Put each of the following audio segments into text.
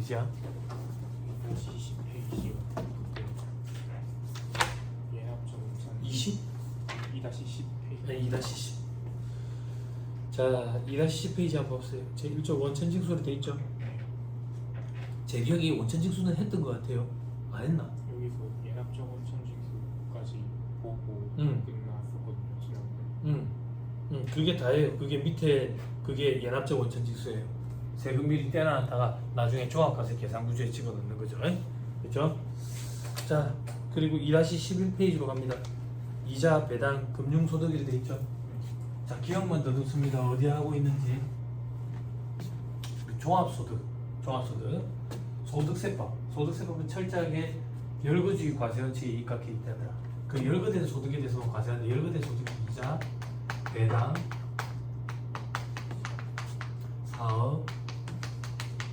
페이지야? 2-10페이지요. 예납적 원천 20? 2-10페이지. 네, 2-10. 자, 2-10 페이지 한번 보세요. 제 1조 원천징수로 돼 있죠? 제 기억에 원천징수는 했던 것 같아요. 안 했나? 여기서 예납적 원천징수까지 보고 응. 끝났었거든요. 지난번에. 그게 다예요. 그게 밑에 그게 연합적 원천징수예요. 세금 미리 떼어놨다가 나중에 종합과세 계산구조에 집어넣는 거죠. 그렇죠? 자, 그리고 2-11페이지로 갑니다. 이자, 배당, 금융소득이 돼 있죠. 자, 기억만 더듬습니다. 어디 하고 있는지. 종합소득, 소득세법. 소득세법은 철저하게 열거주의 과세원칙에 입각해 있다더라. 그 열거된 소득에 대해서 과세하는데 열거된 소득이 이자, 배당, 사업,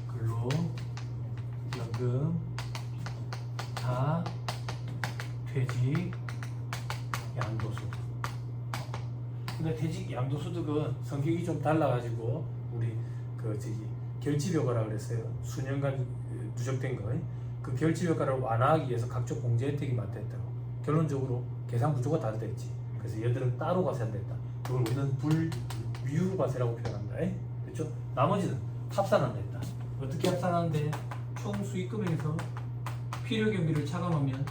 근로, 연금, 다, 퇴직, 양도소득. 근데 퇴직, 양도소득은 성격이 좀 달라가지고 우리 결집효과라 그랬어요. 수년간 누적된 거. 그 결집효과를 완화하기 위해서 각종 공제 혜택이 많다고. 결론적으로 계산 구조가 다르겠지. 그래서 얘들은 따로 과세한다. 그걸 우리는 불위유 과세라고 표현한다. 그렇죠? 나머지는 합산한다 했다. 어떻게 합산하는데? 총 수익 금액에서 필요 경비를 차감하면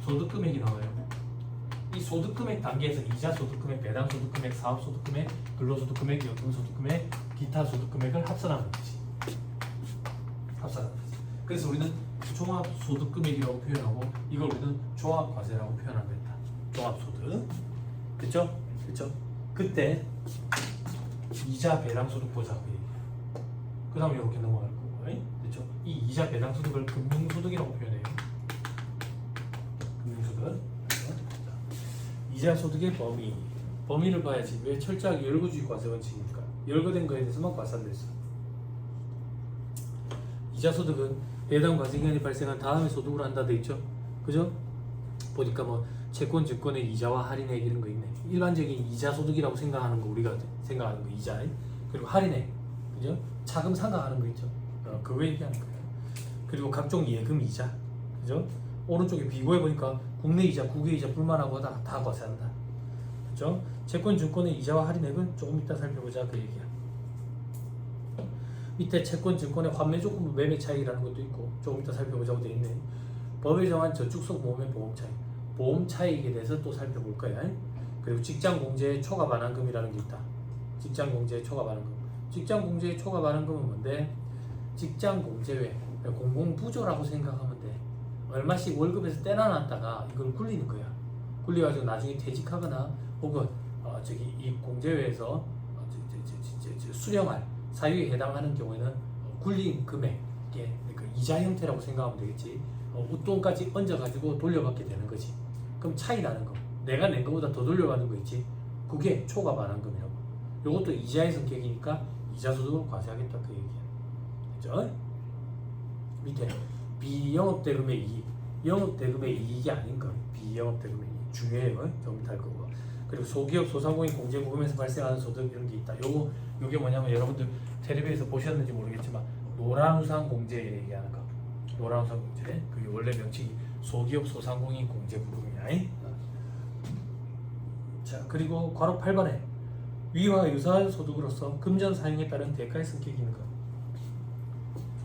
소득 금액이 나와요. 이 소득 금액 단계에서 이자 소득 금액, 배당 소득 금액, 사업 소득 금액, 근로 소득 금액, 연금 소득 금액, 기타 소득 금액을 합산하는 거지. 합산하는 거지. 그래서 우리는 종합 소득 금액이라고 표현하고 이걸 우리는 종합 과세라고 표현한다 했다. 종합 소득. 됐죠? 그렇죠? 그때 이자 배당 소득 보자고 얘기해요. 그 다음에 이렇게 넘어갈 거고, 그렇죠? 이 이자 배당 소득을 금융소득이라고 표현해요. 금융소득. 이자 소득의 범위를 봐야지. 왜 철저하게 열거주의 과세 원칙이니까 열거된 거에 대해서만 과세한다 했어. 이자 소득은 배당 과세 기간이 발생한 다음에 소득으로 한다 돼 있죠. 그죠? 보니까 뭐 채권, 증권의 이자와 할인액 이런 거 있네. 일반적인 이자 소득이라고 생각하는 거 우리가 생각하는 거 이자, 그리고 할인액, 그죠? 차금 상각하는 거 있죠. 그거 얘기하는 거예요. 그리고 각종 예금 이자, 그죠? 오른쪽에 비교해 보니까 국내 이자, 국외 이자 불만하고 다 과세한다. 그죠? 채권, 증권의 이자와 할인액은 조금 이따 살펴보자 그 얘기야. 밑에 채권, 증권의 환매 조건 매매 차익이라는 것도 있고 조금 이따 살펴보자고 돼 있네. 법에 정한 저축성 보험의 보험 차익, 보험 차익에 대해서 또 살펴볼 거야. 그리고 직장 공제의 초과 반환금이라는 게 있다. 직장 공제의 초과 반환금. 직장 공제의 초과 반환금은 뭔데? 직장 공제 외 공공부조라고 생각하면 돼. 얼마씩 월급에서 떼어놨다가 이걸 굴리는 거야. 굴려가지고 나중에 퇴직하거나 혹은 이 공제회에서 수령할 사유에 해당하는 경우에는 굴린 금액, 그 이자 형태라고 생각하면 되겠지. 웃돈까지 얹어가지고 돌려받게 되는 거지. 그럼 차이 나는 거. 내가 낸 거보다 더 돌려받는 거 있지. 그게 초과 반환금이라고. 이것도 이자의 성격이니까 이자 소득을 과세하겠다 그 얘기야. 그죠? 밑에 비영업대금의 이익, 영업대금의 이익이 아닌 거. 비영업대금의 이익 중요해요. 좀 이따 할 거고. 그리고 소기업, 소상공인 공제부금에서 발생하는 소득 이런 게 있다. 요게 뭐냐면 여러분들 텔레비에서 보셨는지 모르겠지만 노란우산 공제 얘기하는 거. 노란우산 공제. 그게 원래 명칭이 소기업, 소상공인 공제부금이야. 자, 그리고 괄호 8번에 위와 유사한 소득으로서 금전 사용에 따른 대가의 성격이 있는 거.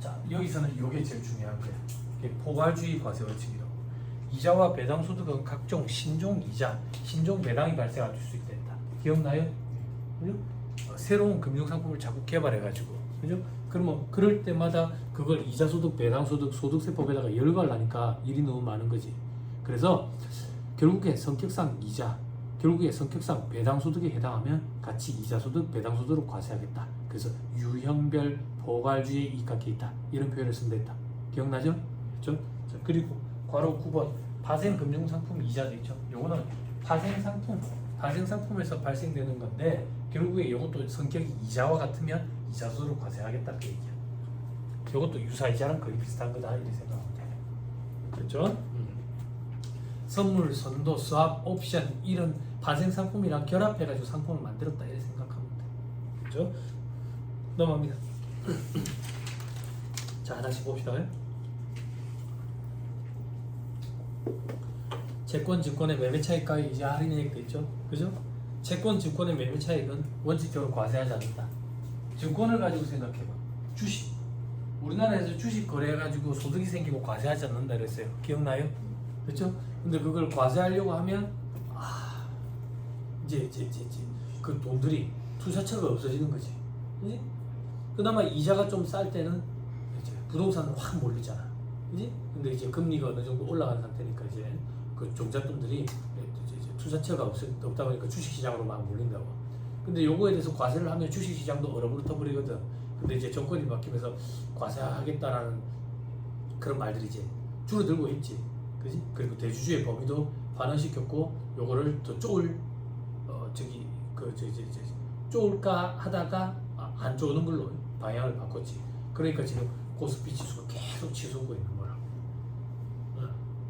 자, 여기서는 이게 제일 중요한 거야. 이게 포괄주의 과세 원칙이라고. 이자와 배당 소득은 각종 신종 이자, 신종 배당이 발생할 수 있다. 기억나요? 그죠? 새로운 금융상품을 자꾸 개발해가지고, 그죠? 그러면 그럴 때마다 그걸 이자 소득, 배당 소득, 소득세법에다가 열거하려니까 일이 너무 많은 거지. 그래서 결국에 성격상 이자, 결국에 성격상 배당 소득에 해당하면 같이 이자 소득, 배당 소득으로 과세하겠다. 그래서 유형별 포괄주의에 입각해 있다. 이런 표현을 쓴다 했다. 기억나죠? 그렇죠? 자, 그리고 괄호 9번 파생 금융상품 이자도 있죠. 요거는 파생상품에서 발생되는 건데 결국에 이것도 성격이 이자와 같으면 이자 소득으로 과세하겠다 그 얘기야. 이것도 유사이자랑 거의 비슷한 거다 이렇게 생각하면 돼. 그렇죠? 선물, 선도, 수합, 옵션 이런 파생상품이랑 결합해가지고 상품을 만들었다 이렇게 생각하면 돼. 그렇죠? 넘어갑니다. 자, 하나씩 봅시다. 채권, 증권의 매매 차익가액 이자 할인액도 있죠. 그죠? 채권, 증권의 매매 차익은 원칙적으로 과세하지 않는다. 증권을 가지고 생각해봐. 주식. 우리나라에서 주식 거래해가지고 소득이 생기고 과세하지 않는다 그랬어요. 기억나요? 그렇죠? 근데 그걸 과세하려고 하면 이제 그 돈들이 투자처가 없어지는 거지. 그지? 그나마 이자가 좀 쌀 때는 이제 부동산은 확 몰리잖아. 그지? 근데 이제 금리가 어느 정도 올라간 상태니까 이제 그 종잣돈들이 이제 투자처가 없다 보니까 주식시장으로 막 몰린다고. 근데 요거에 대해서 과세를 하면 주식시장도 얼어붙어 버리거든. 근데 이제 정권이 바뀌면서 과세하겠다라는 그런 말들이 이제 줄어들고 있지. 그지? 그리고 대주주의 범위도 반환시켰고 요거를 더 쪼을까 하다가 안 쪼는 걸로 방향을 바꿨지. 그러니까 지금 코스피 지수가 계속 치솟고 있는 거라고.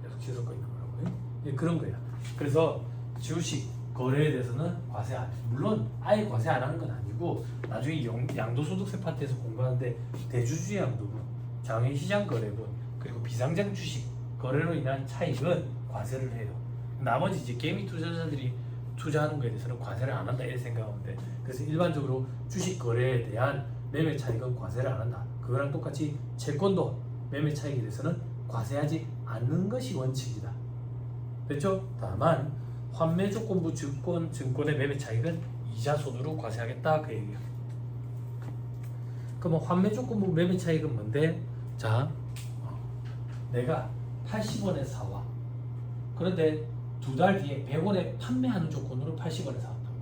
계속 치솟고 있는 거라고. 그런 거야. 그래서 주식 거래에 대해서는 과세 안 해. 물론 아예 과세 안 하는 건 아니고 나중에 양도소득세 파트에서 공부하는데 대주주의 양도분, 장외시장 거래분, 그리고 비상장 주식 거래로 인한 차익은 과세를 해요. 나머지 이제 개미 투자자들이 투자하는 거에 대해서는 과세를 안 한다 이렇게 생각하면 돼. 그래서 일반적으로 주식 거래에 대한 매매 차익은 과세를 안 한다. 그거랑 똑같이 채권도 매매 차익에 대해서는 과세하지 않는 것이 원칙이다. 됐죠? 다만 환매 조건부 증권의 매매 차익은 이자 소득으로 과세하겠다 그 얘기야. 그러면 환매 조건부 매매 차익은 뭔데? 자, 내가 80원에 사와. 그런데 두 달 뒤에 100원에 판매하는 조건으로 80원에 사왔다고.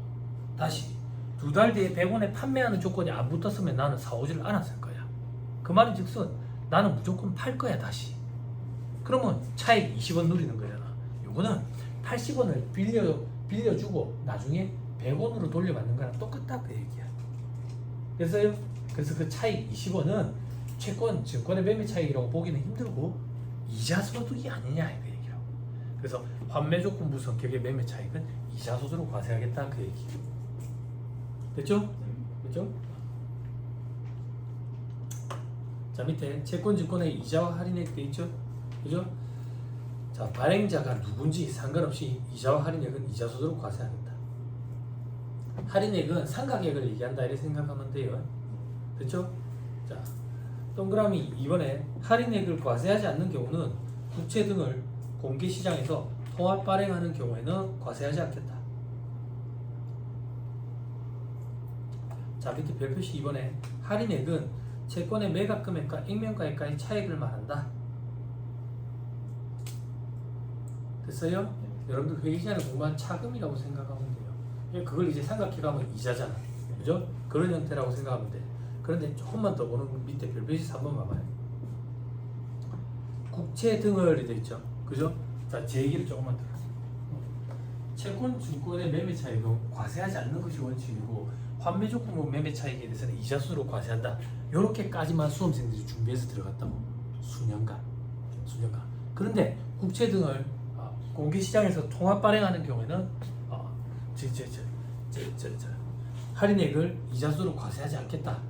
다시 두 달 뒤에 100원에 판매하는 조건이 안 붙었으면 나는 사오지를 않았을 거야. 그 말은 즉슨 나는 무조건 팔 거야 다시. 그러면 차익 20원 누리는 거잖아. 요거는 80원을 빌려주고 나중에 100원으로 돌려받는 거랑 똑같다 그 얘기야. 그래서 그 차익 20원은 채권, 증권의 매매 차익이라고 보기는 힘들고 이자 소득이 아니냐 그 얘기라고. 그래서 환매 조건부 성격의 매매 차익은 이자 소득으로 과세하겠다 그 얘기. 됐죠? 됐죠? 자, 밑에 채권, 증권의 이자와 할인액 돼 있죠? 그죠? 자, 발행자가 누군지 상관없이 이자와 할인액은 이자 소득으로 과세하겠다. 할인액은 상가액을 얘기한다 이렇게 생각하면 돼요. 됐죠? 자, 동그라미 2번에 할인액을 과세하지 않는 경우는 국채 등을 공개시장에서 통합 발행하는 경우에는 과세하지 않겠다. 자, 밑에 별표시 2번에 할인액은 채권의 매각 금액과 액면가액과의 차익을 말한다. 됐어요? 네. 여러분들 회계 시간에 공부한 차금이라고 생각하면 돼요. 그걸 이제 삼각해가면 이자잖아. 그죠? 그런 형태라고 생각하면 돼. 그런데 조금만 더 보는 밑에 별표시 3번 봐봐요. 국채 등을 돼 있죠. 그죠? 자, 제 얘기를 조금만 들어. 채권, 증권의 매매 차익은 과세하지 않는 것이 원칙이고 환매 조건부 매매 차익에 대해서는 이자 수로 과세한다. 이렇게까지만 수험생들이 준비해서 들어갔다고. 수년간. 그런데 국채 등을 공개시장에서 통합 발행하는 경우에는 할인액을 이자 수로 과세하지 않겠다.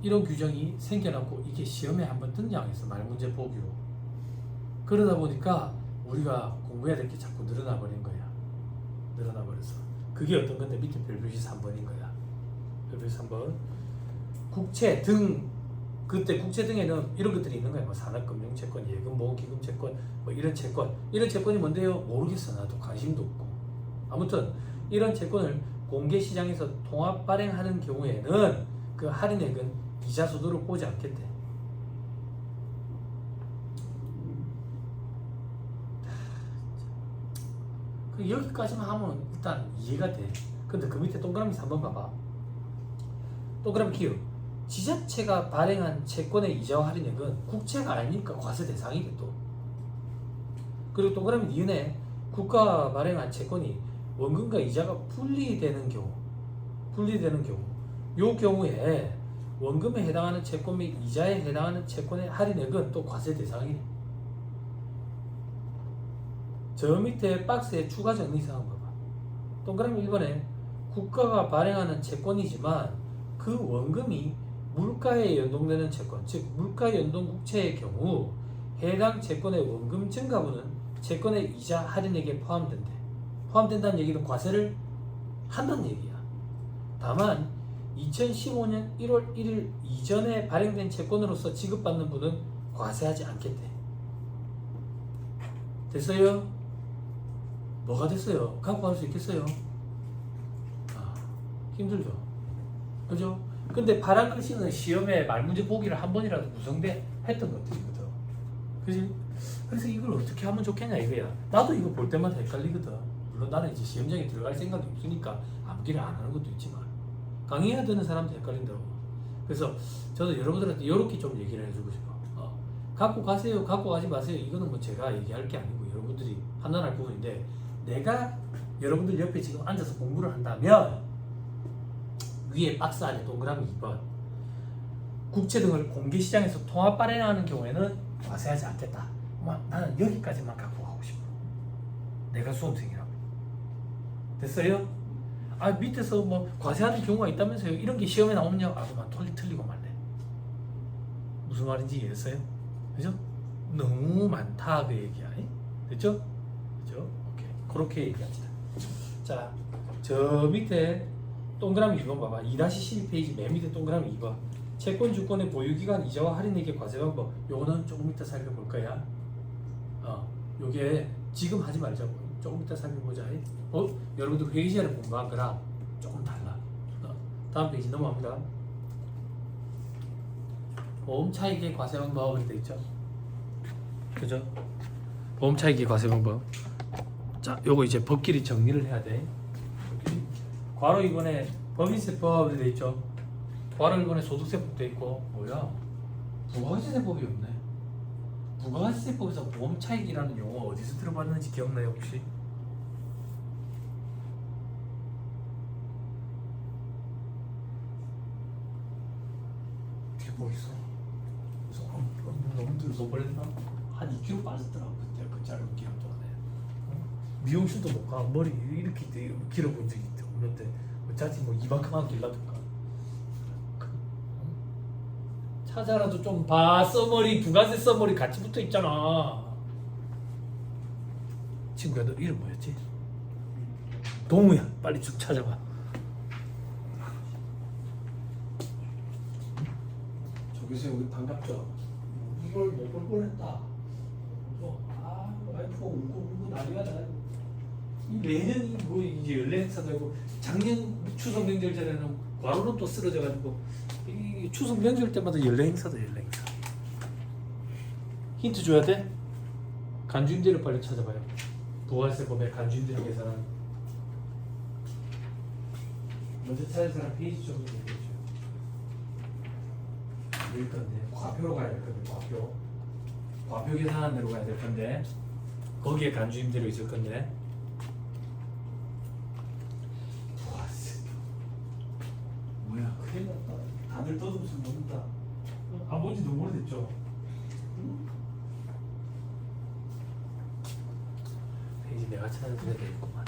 이런 규정이 생겨났고 이게 시험에 한번 등장했어. 말문제 보기로. 그러다 보니까 우리가 공부해야 될 게 자꾸 늘어나 버린 거야. 늘어나 버렸어. 그게 어떤 건데 밑에 별표시 3번인 거야. 별표시 3번. 국채 등, 그때 국채 등에는 이런 것들이 있는 거야. 뭐 산업금융채권, 예금보험기금채권, 뭐 이런 채권이 뭔데요? 모르겠어. 나도 관심도 없고. 아무튼 이런 채권을 공개시장에서 통합 발행하는 경우에는 그 할인액은 이자 소득으로 보지 않겠대. 여기까지만 하면 일단 이해가 돼. 근데 그 밑에 동그라미 3번 봐봐. 동그라미 기억. 지자체가 발행한 채권의 이자와 할인액은 국채가 아니니까 과세 대상이겠또. 그리고 동그라미 니은에 국가가 발행한 채권이 원금과 이자가 분리되는 경우, 요 경우에 원금에 해당하는 채권 및 이자에 해당하는 채권의 할인액은 또 과세 대상이네. 저 밑에 박스에 추가 정리사항 봐봐. 동그라미 1번에 국가가 발행하는 채권이지만 그 원금이 물가에 연동되는 채권, 즉 물가 연동 국채의 경우 해당 채권의 원금 증가분은 채권의 이자 할인액에 포함된대. 포함된다는 얘기는 과세를 한다는 얘기야. 다만 2015년 1월 1일 이전에 발행된 채권으로서 지급받는 분은 과세하지 않겠대. 됐어요? 뭐가 됐어요? 갖고 갈 수 있겠어요? 힘들죠. 그죠? 근데 파란 글씨는 시험에 말문제 보기를 한 번이라도 구성돼 했던 것들이거든. 그지? 그래서 이걸 어떻게 하면 좋겠냐 이거야. 나도 이거 볼 때마다 헷갈리거든. 물론 나는 이제 시험장에 들어갈 생각이 없으니까 암기를 안 하는 것도 있지만 강의해야 되는 사람도 헷갈린다고. 그래서 저도 여러분들한테 이렇게 좀 얘기를 해주고 싶어. 갖고 가세요, 갖고 가지 마세요. 이거는 뭐 제가 얘기할 게 아니고 여러분들이 판단할 부분인데, 내가 여러분들 옆에 지금 앉아서 공부를 한다면 위에 박스 안에 동그라미 2번 국채 등을 공개시장에서 통합 발행하는 경우에는 과세하지 않겠다. 나는 여기까지만 갖고 가고 싶어. 내가 수험생이라고. 됐어요? 밑에서 뭐 과세하는 경우가 있다면서요. 이런 게 시험에 나오느냐고. 그만 틀리고 말래. 무슨 말인지 이해했어요? 그죠? 너무 많다 그 얘기야. 됐죠? 그죠? 오케이. 그렇게 얘기합시다. 자, 저 밑에 동그라미 2번 봐봐. 2-12페이지 맨 밑에 동그라미 2번. 채권 주권의 보유기간 이자와 할인액의 과세 방법. 요거는 조금 이따 살펴볼 거야. 요게 지금 하지 말자고. 조금 이따 살펴보자. 여러분들 회계 시간에 공부한 거랑 조금 달라. 다음 페이지 넘어갑니다. 보험 차익의 과세 방법 이렇게 돼 있죠. 그죠? 보험 차익의 과세 방법. 자, 요거 이제 법끼리 정리를 해야 돼. 괄호 2번에 법인세법 이렇게 돼 있죠. 괄호 1번에 소득세법 돼 있고. 뭐야? 부가가치세법이 없네. 부가가치세법에서 보험 차익이라는 용어 어디서 들어봤는지 기억나요 혹시? 뒤에 뭐 있어? 너무 들어서 버렸나? 한 2kg 빠졌더라고 그때 그 짧은 기간 동안에. 미용실도 못 가. 머리 이렇게 길어본 적이 없는데 어차피 뭐 이만큼만 길러둘까. 찾아라도 좀 봐. 써머리 부가세 써머리 같이 붙어 있잖아. 친구야 너 이름 뭐였지? 동우야. 빨리 쭉 찾아봐. 저기서 여기 반갑죠. 이걸 못 볼 뻔했다. 와이프가 울고 난리가 나. 매년 뭐 이제 연례 행사도 하고 작년 추석 명절 전에는 과로로 또 쓰러져가지고 이 추석 명절 때마다 연례 행사도 연례 행사. 힌트 줘야 돼? 간주임대료 빨리 찾아봐요. 부가세법의 간주임대료 계산은 먼저 찾은 사람 페이지 좀 얘기해줘요. 될 건데 과표로 가야 될 건데 과표 계산하는 데로 가야 될 건데 거기에 간주임대료 있을 건데. 뭐야 큰일 났다. 다들 떠들면서 먹는다. 안 본지 너무 오래됐죠? 페이지 내가 찾아줘야 되겠구만.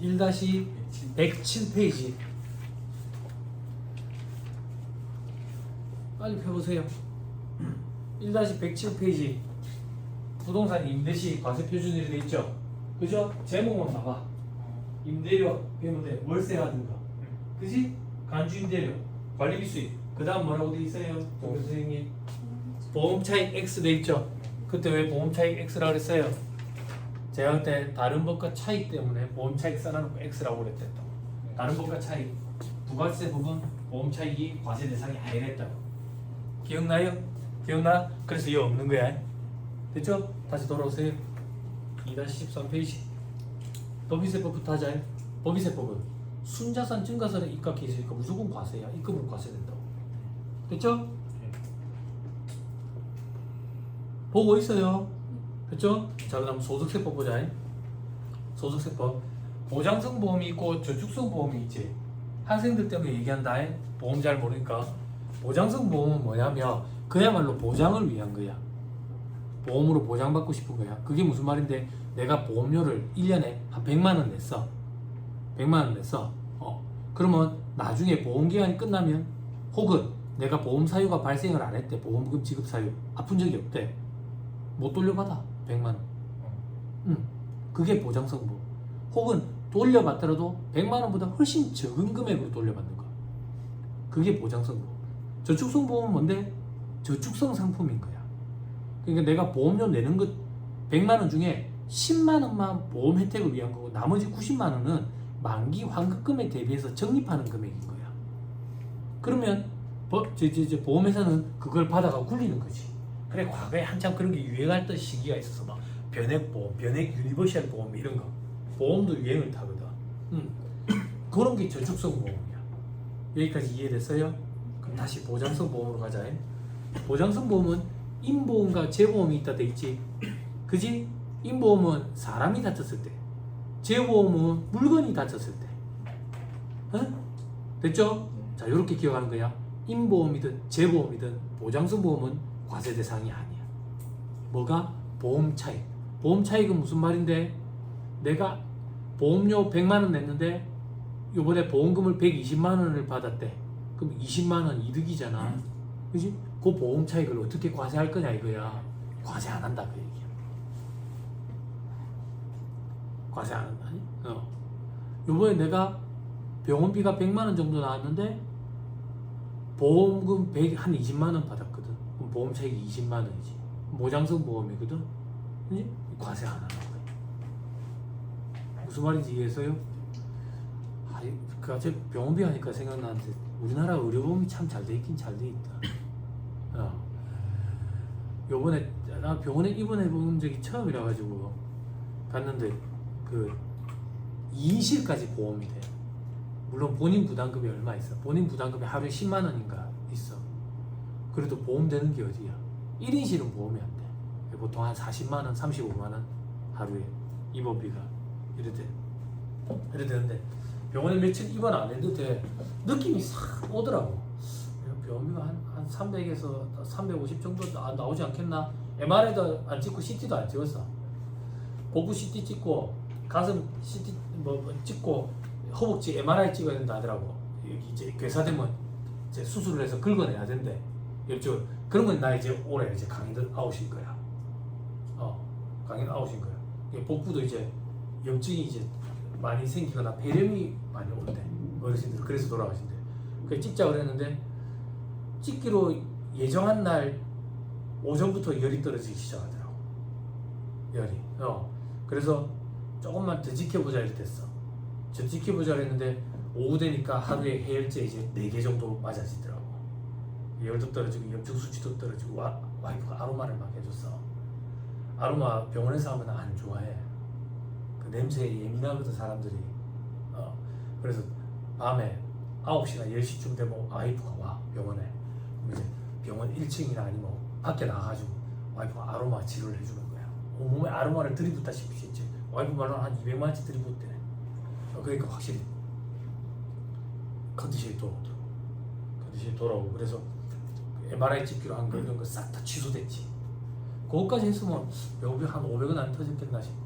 (1-107페이지) 1-107페이지 빨리 펴보세요. 1-107페이지 부동산 임대시 과세 표준일이 돼 있죠. 그죠? 제목만 봐봐. 임대료 그러면 돼. 월세라든가. 그지? 간주임대료, 관리비 수입. 그 다음 뭐라고 돼 있어요? 정 선생님. 보험차익 X 돼 있죠. 그때 왜 보험차익 X라고 그랬어요? 제가 그때 다른 법과 차익 때문에 보험차익 써놔놓고 X라고 그랬댔다. 다른 법과 차익, 부가세 부분 보험차익이 과세 대상이 아니랬다고. 기억나요? 기억나? 그래서 이거 없는 거야. 됐죠? 다시 돌아오세요. 2-13페이지 법인세법부터 하자. 법인세법은 순자산 증가세에 입각해 있으니까 무조건 과세야. 입금은 과세된다고. 됐죠? 보고 있어요. 됐죠? 자, 그 다음 소득세법 보자. 소득세법 보장성 보험이 있고 저축성 보험이 있지. 학생들 때문에 얘기한다. 보험 잘 모르니까. 보장성 보험은 뭐냐면 그야말로 보장을 위한 거야. 보험으로 보장받고 싶은 거야. 그게 무슨 말인데 내가 보험료를 1년에 한 100만 원 냈어. 100만 원 냈어. 그러면 나중에 보험기간이 끝나면 혹은 내가 보험 사유가 발생을 안 했대. 보험금 지급 사유. 아픈 적이 없대. 못 돌려받아. 100만 원. 그게 보장성 보험. 혹은 돌려받더라도 100만 원보다 훨씬 적은 금액으로 돌려받는 거. 그게 보장성 보험. 저축성 보험은 뭔데? 저축성 상품인 거야. 그러니까 내가 보험료 내는 것 100만 원 중에 10만 원만 보험 혜택을 위한 거고 나머지 90만 원은 만기 환급금에 대비해서 적립하는 금액인 거야. 그러면 보험회사는 그걸 받아가 굴리는 거지. 그래 과거에 한참 그런 게 유행할 때 시기가 있어서 막 변액보험, 변액 유니버셜 보험 이런 거 보험도 유행을 타거든. 그런 게 저축성 보험이야. 여기까지 이해됐어요? 그럼 다시 보장성 보험으로 가자. 보장성 보험은 인보험과 재보험이 있다 돼 있지. 그지? 인보험은 사람이 다쳤을 때, 재보험은 물건이 다쳤을 때. 응? 됐죠? 자, 이렇게 기억하는 거야. 인보험이든 재보험이든 보장성 보험은 과세 대상이 아니야. 뭐가? 보험 차익. 보험 차익은 무슨 말인데? 내가 보험료 100만 원 냈는데 이번에 보험금을 120만 원을 받았대. 그럼 20만 원 이득이잖아. 그지? 그 보험 차익을 어떻게 과세할 거냐 이거야. 과세 안 한다 그 얘기야. 과세 안 한다니? 요번에 내가 병원비가 100만 원 정도 나왔는데 보험금 한 20만 원 받았거든. 그럼 보험 차익이 20만 원이지. 보장성 보험이거든. 그지? 과세 안 하는 거야. 무슨 말인지 이해했어요? 그 병원비 하니까 생각나는데 우리나라 의료보험이 참 잘 돼 있긴 잘 돼 있다. 요번에 나 병원에 입원해 본 적이 처음이라 가지고 갔는데 그 2인실까지 보험이 돼. 물론 본인 부담금이 얼마 있어. 본인 부담금이 하루에 10만 원인가 있어. 그래도 보험 되는 게 어디야? 1인실은 보험이 안 돼. 보통 한 40만 원, 35만 원 하루에 입원비가 이래 돼. 이래 되는데 병원에 며칠 입원 안 했는데 돼. 느낌이 싹 오더라고. 병원비가 한 300에서 350 정도 나오지 않겠나? MRI도 안 찍고 CT도 안 찍었어. 복부 CT 찍고 가슴 CT 찍고 허벅지 MRI 찍어야 된다 하더라고. 여기 이제 괴사되면 이제 수술을 해서 긁어내야 된대. 이쪽 그런 건 나 이제 올해 이제 강의들 아웃인 거야. 강의는 아웃인 거야. 복부도 이제 염증이 이제 많이 생기거나 폐렴이 많이 온대. 어르신들 그래서 돌아가신대. 그 찍자 그랬는데 찍기로 예정한 날 오전부터 열이 떨어지기 시작하더라고. 열이. 그래서 조금만 더 지켜보자 이랬댔어. 저 지켜보자 그랬는데 오후 되니까 하루에 해열제 이제 4개 정도 맞아지더라고. 열도 떨어지고 염증 수치도 떨어지고 와이프가 아로마를 막 해줬어. 아로마 병원에서 하면 안 좋아해. 그 냄새에 예민하거든 사람들이. 그래서 밤에 9시나 10시쯤 되면 와이프가 와 병원에. 그럼 이제 병원 1층이나 아니면 밖에 나가가지고 와이프가 아로마 치료를 해주는 거야. 온몸에 아로마를 들이붓다시피 했지. 와이프 말로는 한 200만 원치 들이붓대. 그러니까 확실히 컨디션이 돌아오더라고. 컨디션이 돌아오고 그래서 MRI 찍기로 한 거 이런 거 싹 다 취소됐지. 그거까지 했으면 병원비 한 500원 안 터졌겠나 싶어.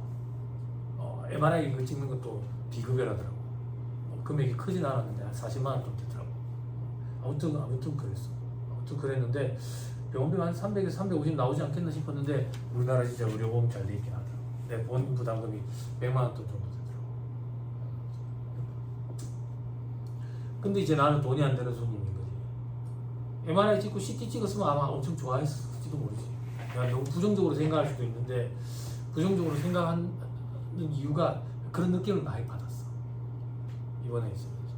MRI 이거 찍는 것도 비급여라더라고. 금액이 크진 않았는데 한 40만 원 좀 되더라고. 아무튼 그랬어. 아무튼 그랬는데 병원비가 한 300에서 350 나오지 않겠나 싶었는데 우리나라 진짜 의료보험 잘 돼 있긴 하더라고. 내 본 부담금이 100만 원 정도 되더라고. 근데 이제 나는 돈이 안 되는 손님인 거지. MRI 찍고 CT 찍었으면 아마 엄청 좋아했을지도 모르지. 내가 너무 부정적으로 생각할 수도 있는데 부정적으로 생각하는 이유가 그런 느낌을 많이 받았어. 이번에 있으면서.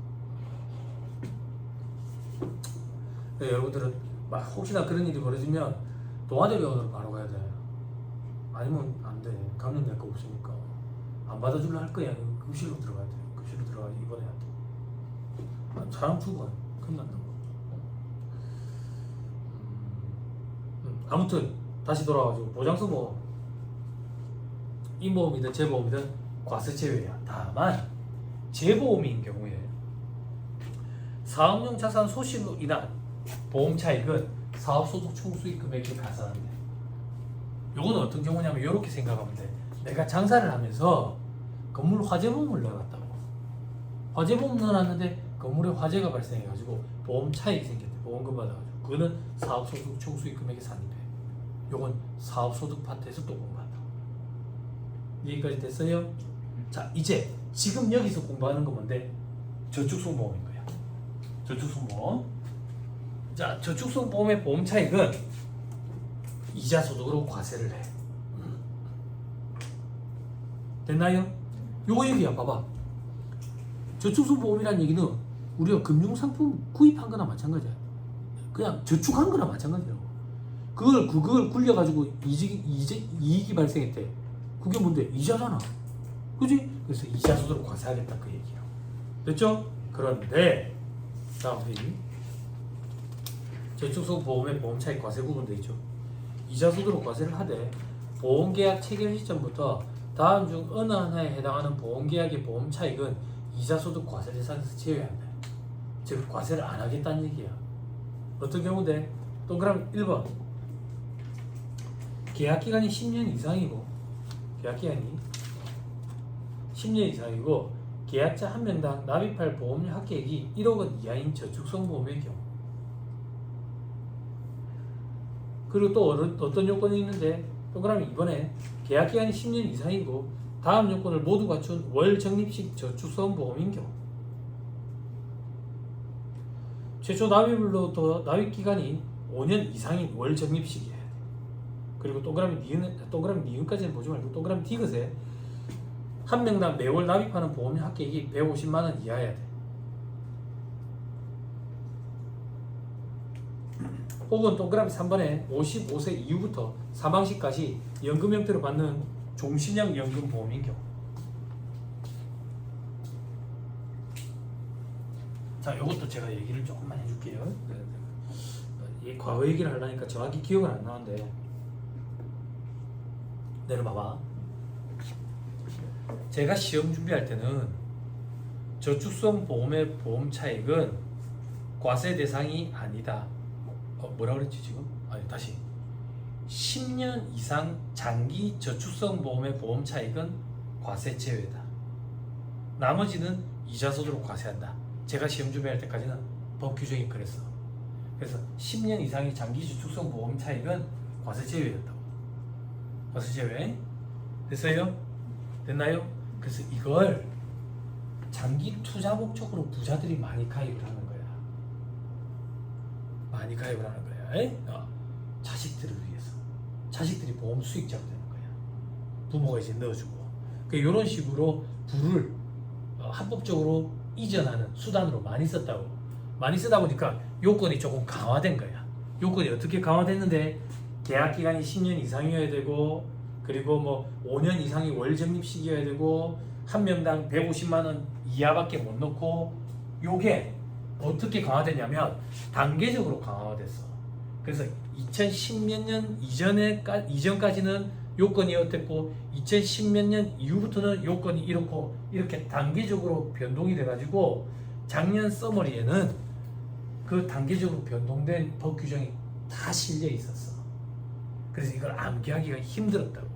네, 여러분들은 막 혹시나 그런 일이 벌어지면 동아대병원으로 바로 가야 돼. 아니면 안 돼. 감염될 거 없으니까. 안 받아줄라 할 거야. 급실로 들어가야 돼. 급실로 들어가야 입원해야 돼. 사람 죽어. 큰일 난다고. 아무튼 다시 돌아와가지고 보장성 보험, 인보험이든 재보험이든 과세 제외야. 다만 재보험인 경우에 사업용 자산 소실로 인한 보험 차익은 사업소득 총수익 금액에 가산한대. 요거는 어떤 경우냐면 이렇게 생각하면 돼. 내가 장사를 하면서 건물 화재보험을 넣어놨다고. 화재보험 넣어놨는데 건물에 화재가 발생해가지고 보험 차익이 생겼대. 보험금 받아가지고. 그거는 사업소득 총수익 금액에 산입해. 요건 사업소득 파트에서 또 공부한다. 여기까지 됐어요? 자, 이제 지금 여기서 공부하는 건 뭔데? 저축성 보험인 거야. 저축성 보험. 자, 저축성 보험의 보험 차익은 이자 소득으로 과세를 해. 됐나요? 요거 얘기야. 봐봐. 저축성 보험이라는 얘기는 우리가 금융상품 구입한 거나 마찬가지야. 그냥 저축한 거나 마찬가지라고. 그걸 굴려가지고 이익이 발생했대. 그게 뭔데? 이자잖아. 그지? 그래서 이자 소득으로 과세하겠다 그 얘기야. 됐죠? 그런데 다음 페이지. 저축성 보험의 보험 차익 과세 구분돼 있죠. 이자 소득으로 과세를 하되 보험계약 체결 시점부터 다음 중 어느 하나에 해당하는 보험계약의 보험 차익은 이자 소득 과세 대상에서 제외한다. 즉 과세를 안 하겠다는 얘기야. 어떤 경우인데? 동그라미 1번. 계약기간이 10년 이상이고 계약기간이 10년 이상이고 계약자 한 명당 납입할 보험료 합계액이 1억 원 이하인 저축성 보험의 경우. 그리고 또 어떤 요건이 있는데 동그라미 2번에 계약기간이 10년 이상이고 다음 요건을 모두 갖춘 월 적립식 저축성 보험인 경우. 최초 납입으로부터 납입기간이 5년 이상인 월 적립식이어야 돼. 그리고 동그라미 니은까지는 보지 말고 동그라미 디귿에 한 명당 매월 납입하는 보험료 합계액이 150만 원 이하여야 돼. 혹은 동그라미 3번에 55세 이후부터 사망 시까지 연금 형태로 받는 종신형 연금 보험인 경우. 자, 이것도 제가 얘기를 조금만 해줄게요. 이 과거 얘기를 하려니까 정확히 기억은 안 나는데 내려봐봐. 제가 시험 준비할 때는 저축성 보험의 보험 차익은 과세 대상이 아니다. 뭐라 그랬지 지금? 아니 다시. 10년 이상 장기 저축성 보험의 보험 차익은 과세 제외다. 나머지는 이자 소득으로 과세한다. 제가 시험 준비할 때까지는 법 규정이 그랬어. 그래서 10년 이상의 장기 저축성 보험 차익은 과세 제외였다고. 과세 제외. 됐어요? 됐나요? 그래서 이걸 장기 투자 목적으로 부자들이 많이 가입을 하는 거야. 많이 가입을 하는 거야. 자식들을 위해서. 자식들이 보험 수익자가 되는 거야. 부모가 이제 넣어주고. 이런 식으로 부를 합법적으로 이전하는 수단으로 많이 썼다고. 많이 쓰다 보니까 요건이 조금 강화된 거야. 요건이 어떻게 강화됐는데 계약 기간이 10년 이상이어야 되고, 그리고 뭐 5년 이상이 월 적립식이어야 되고, 한 명당 150만 원 이하밖에 못 넣고. 요게 어떻게 강화됐냐면 단계적으로 강화가 됐어. 그래서 2010몇 년 이전까지는 요건이 어땠고 2010몇 년 이후부터는 요건이 이렇고, 이렇게 단계적으로 변동이 돼가지고 작년 서머리에는 그 단계적으로 변동된 법 규정이 다 실려 있었어. 그래서 이걸 암기하기가 힘들었다고.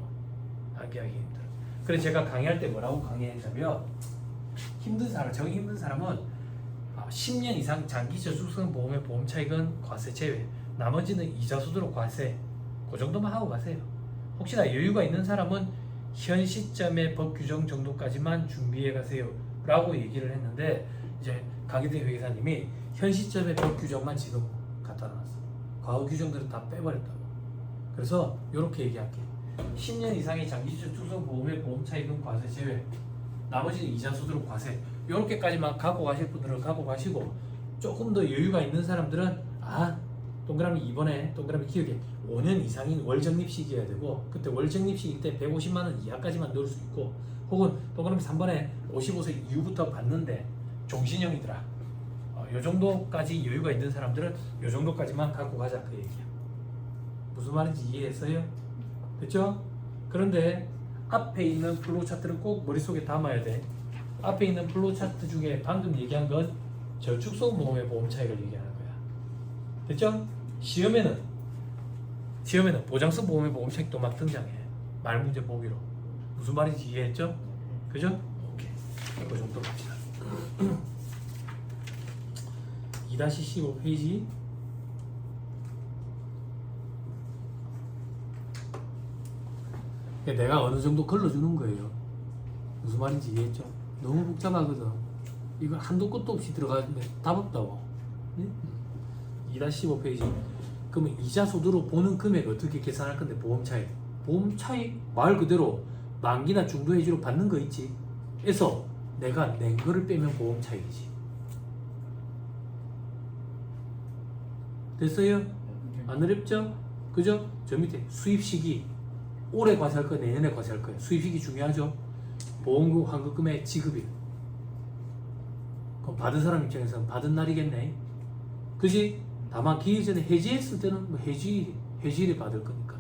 암기하기 힘들어. 그래서 제가 강의할 때 뭐라고 강의했냐면, 정이 힘든 사람은 10년 이상 장기 저축성 보험의 보험 차익은 과세 제외, 나머지는 이자 소득으로 과세, 그 정도만 하고 가세요. 혹시나 여유가 있는 사람은 현 시점의 법 규정 정도까지만 준비해 가세요 라고 얘기를 했는데, 이제 강희대 회계사님이 현 시점의 법 규정만 지금 갖다 놨어. 과거 규정들은 다 빼버렸다고. 그래서 이렇게 얘기할게. 10년 이상의 장기 저축성 보험의 보험 차익은 과세 제외, 나머지는 이자 소득으로 과세. 이렇게까지만 갖고 가실 분들은 갖고 가시고, 조금 더 여유가 있는 사람들은 동그라미 2번에 동그라미 기억에 5년 이상인 월 적립식이어야 되고, 그때 월 적립식일 때 150만 원 이하까지만 넣을 수 있고, 혹은 동그라미 3번에 55세 이후부터 받는데 종신형이더라. 요 정도까지 여유가 있는 사람들은 요 정도까지만 갖고 가자 그 얘기야. 무슨 말인지 이해했어요? 됐죠? 그런데 앞에 있는 플로우 차트를 꼭 머릿속에 담아야 돼. 앞에 있는 플로우 차트 중에 방금 얘기한 건 저축성 보험의 보험 차익을 얘기하는 거야. 됐죠? 시험에는 시험에는 보장성 보험의 보험책이 또 막 등장해. 말 문제 보기로. 무슨 말인지 이해했죠? 그죠? 오케이. 그 정도 갑시다. 2-15페이지. 내가 어느 정도 걸러주는 거예요. 무슨 말인지 이해했죠? 너무 복잡하거든. 이거 한도 끝도 없이 들어가는데 답 없다고. 네? 2-15페이지. 그러면 이자 소득으로 보는 금액 어떻게 계산할 건데 보험 차익. 보험 차익 말 그대로 만기나 중도 해지로 받는 거 있지. 그래서 내가 낸 거를 빼면 보험 차익이지. 됐어요? 안 어렵죠? 그죠? 저 밑에 수입 시기 올해 과세할 거 내년에 과세할 거예요. 수입 시기 중요하죠? 보험금 환급금의 지급일. 그럼 받은 사람 입장에서는 받은 날이겠네. 그지? 다만 기일 전에 해지했을 때는 뭐 해지일에 받을 거니까.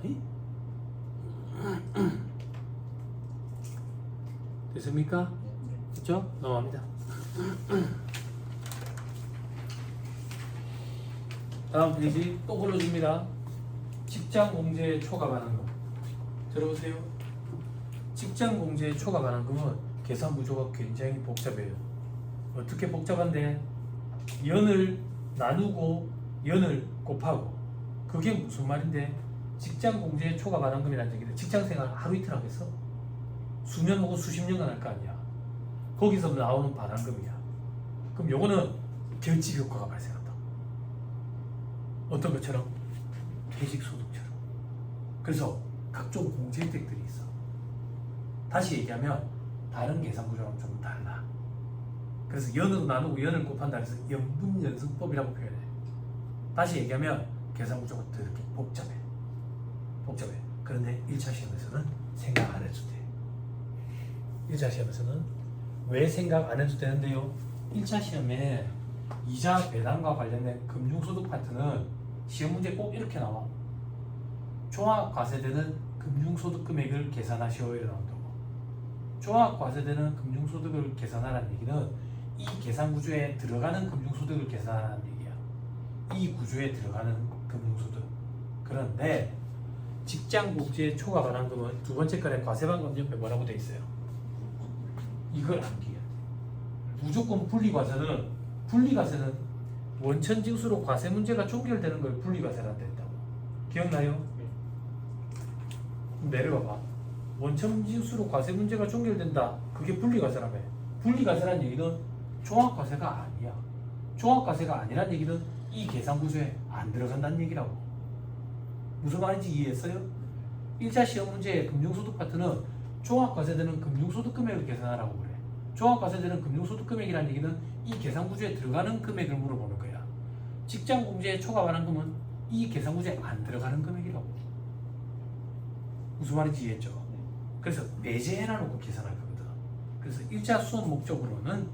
됐습니까? 그렇죠? 넘어갑니다. 다음 페이지 또 걸러줍니다. 직장공제에 초과반환금. 들어보세요. 직장공제에 초과반환금은 계산 구조가 굉장히 복잡해요. 어떻게 복잡한데? 연을 나누고 연을 곱하고. 그게 무슨 말인데? 직장공제에 초과반환금이라는 얘기는 직장생활 하루 이틀 하겠어? 수년 혹은 수십 년간 할 거 아니야. 거기서 나오는 반환금이야. 그럼 요거는 결집 효과가 발생한다. 어떤 것처럼? 퇴직소득처럼. 그래서 각종 공제 혜택들이 있어. 다시 얘기하면 다른 계산 구조랑 좀 달라. 그래서 연으로 나누고 연을 곱한다 해서 연분연승법이라고 표현해. 다시 얘기하면 계산 구조가 더 이렇게 복잡해. 그런데 1차 시험에서는 생각 안 해도 돼. 1차 시험에서는 왜 생각 안 해도 되는데요? 1차 시험에 이자 배당과 관련된 금융소득 파트는 시험 문제 꼭 이렇게 나와. 종합과세되는 금융소득 금액을 계산하시오 이렇게 나온다고. 종합과세되는 금융소득을 계산하라는 얘기는 이 계산 구조에 들어가는 금융소득을 계산하라는 얘기야. 이 구조에 들어가는 금융소득. 그런데 직장공제 초과반환금은 두 번째 건에 과세반금 옆에 뭐라고 돼 있어요? 이걸 암기해야 돼. 무조건 분리과세는 원천징수로 과세 문제가 종결되는 걸 분리과세라고 했다고. 기억나요? 내려봐봐. 원천징수로 과세 문제가 종결된다. 그게 분리과세라며. 분리과세라는 얘기는 종합과세가 아니야. 종합과세가 아니란 얘기는 이 계산 구조에 안 들어간다는 얘기라고. 무슨 말인지 이해했어요? 1차 시험 문제의 금융소득 파트는 종합과세되는 금융소득 금액을 계산하라고 그래. 종합과세되는 금융소득 금액이라는 얘기는 이 계산 구조에 들어가는 금액을 물어보는 거야. 직장공제에 초과반환금은 이 계산 구조에 안 들어가는 금액이라고. 무슨 말인지 이해했죠? 그래서 배제해놔놓고 계산할 거거든. 그래서 1차 수업 목적으로는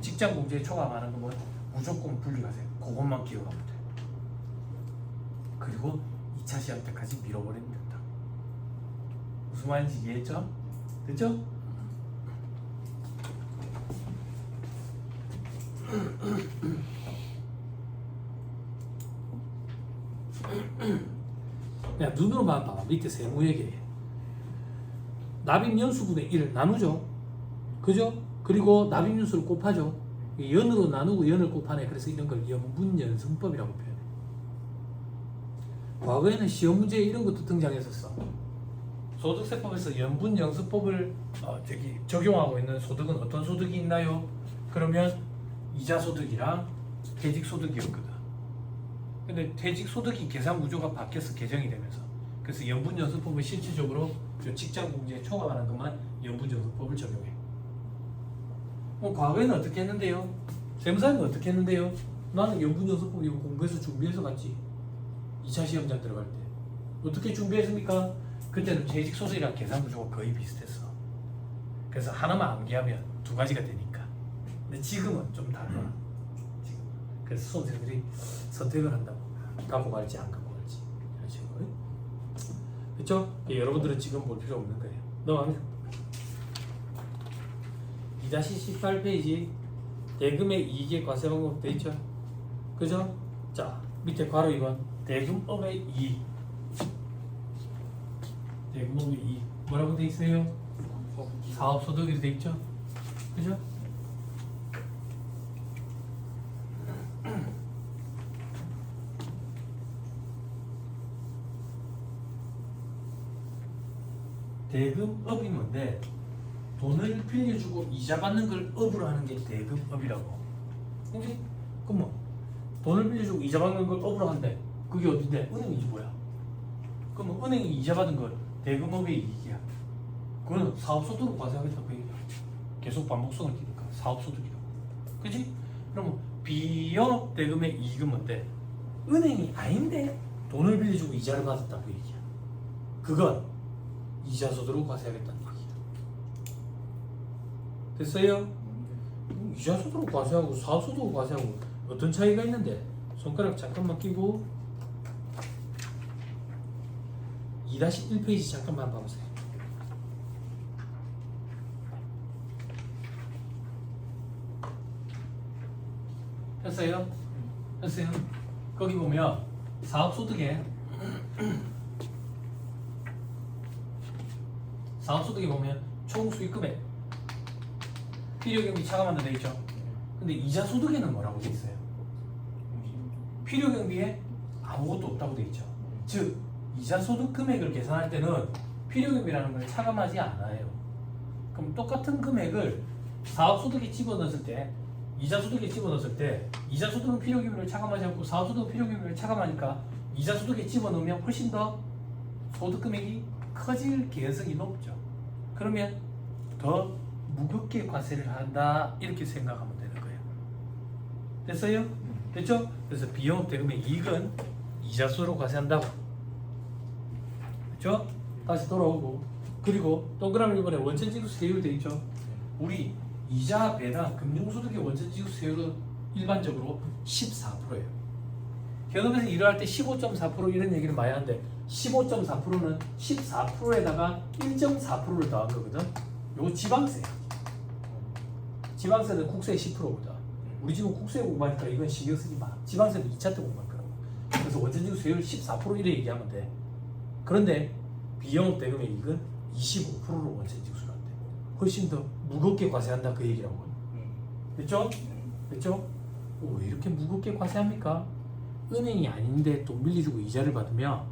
직장공제에 초과반환금은 무조건 분리과세. 그것만 기억하면 돼. 그리고 2차 시험 때까지 밀어버리면 된다. 무슨 말인지 이해했죠? 됐죠? 야, 눈으로만 봐봐. 밑에 세무회계 납입연수분의 1을 나누죠. 그죠? 그리고 납입연수를 곱하죠. 연으로 나누고 연을 곱하네. 그래서 이런 걸 연분연승법이라고 표현해. 과거에는 시험 문제에 이런 것도 등장했었어. 소득세법에서 연분연승법을 적용하고 있는 소득은 어떤 소득이 있나요? 그러면 이자소득이랑 퇴직소득이었거든. 근데 퇴직소득이 계산 구조가 바뀌어서 개정이 되면서, 그래서 연분연승법을 실질적으로 직장공제에 초과하는 것만 연분연승법을 적용해. 과거에는 어떻게 했는데요? 세무사는 어떻게 했는데요? 나는 연분연승법 이거 공부해서 준비해서 갔지. 2차 시험장 들어갈 때 어떻게 준비했습니까? 그때는 퇴직소득이랑 계산 구조가 거의 비슷했어. 그래서 하나만 암기하면 두 가지가 되니까. 근데 지금은 좀 달라. 지금. 그래서 수험생들이 선택을 한다고. 갖고 갈지 안 갖고 갈지. 이런 식으로. 그렇죠? 여러분들은 지금 볼 필요 없는 거예요. 넘어갑니다. 2-18페이지 대금의 이익의 과세방법 되어있죠? 그죠? 자, 밑에 괄호 2번 대금업의 이익. 대금업의 이익 뭐라고 돼 있어요? 사업소득이 돼 있죠? 그죠? 대금업이 뭔데 돈을 빌려주고 이자 받는 걸 업으로 하는 게 대금업이라고. 그지? 그럼 뭐 돈을 빌려주고 이자 받는 걸 업으로 한대. 그게 어딘데? 은행이지 뭐야? 그럼 뭐 은행이 이자 받은 걸 대금업의 이익이야. 그거는 사업소득으로 과세하겠다 그 얘기야. 계속 반복성을 띠니까 사업소득이라고. 그지? 그럼 비영업 대금의 이익은 뭔데? 은행이 아닌데 돈을 빌려주고 이자를 받았다 그 얘기야. 그건 이자소득으로 과세하겠다는 얘기야. 됐어요? 이자소득으로 과세하고 사업소득으로 과세하고 어떤 차이가 있는데? 손가락 잠깐만 끼고 2-1페이지 잠깐만 봐보세요. 했어요? 했어요? 거기 보면 사업소득에 보면 총 수익금액 필요경비 차감한다 돼 있죠? 근데 이자 소득에는 뭐라고 돼 있어요? 필요경비에 아무것도 없다고 돼 있죠. 즉 이자 소득 금액을 계산할 때는 필요경비라는 걸 차감하지 않아요. 그럼 똑같은 금액을 사업소득에 집어넣었을 때 이자소득에 집어넣었을 때 이자소득은 필요경비를 차감하지 않고 사업소득은 필요경비를 차감하니까 이자소득에 집어넣으면 훨씬 더 소득금액이 커질 개연성이 높죠. 그러면 더 무겁게 과세를 한다 이렇게 생각하면 되는 거예요. 됐어요? 됐죠? 그래서 비영업 대금의 이익은 이자소득으로 과세한다고. 됐죠? 다시 돌아오고 그리고 동그라미 1번에 원천지급세율 돼 있죠? 우리 이자 배당 금융소득의 원천지급세율은 일반적으로 14%예요. 현업에서 일을 할 때 15.4% 이런 얘기를 많이 하는데 15.4%는 14%에다가 1.4%를 더한 거거든. 요거 지방세야. 지방세는 국세 10%거든. 우리 지금 국세 공부하니까 이건 신경 쓰지 마. 지방세는 2차 때 공부할 거라고. 그래서 원천지급세율 14% 이래 얘기하면 돼. 그런데 비영업 대금의 이익은 25%로 원천지급세율 한대. 훨씬 더 무겁게 과세한다 그 얘기라고. 됐죠? 됐죠? 왜 이렇게 무겁게 과세합니까? 은행이 아닌데 돈 빌려주고 이자를 받으면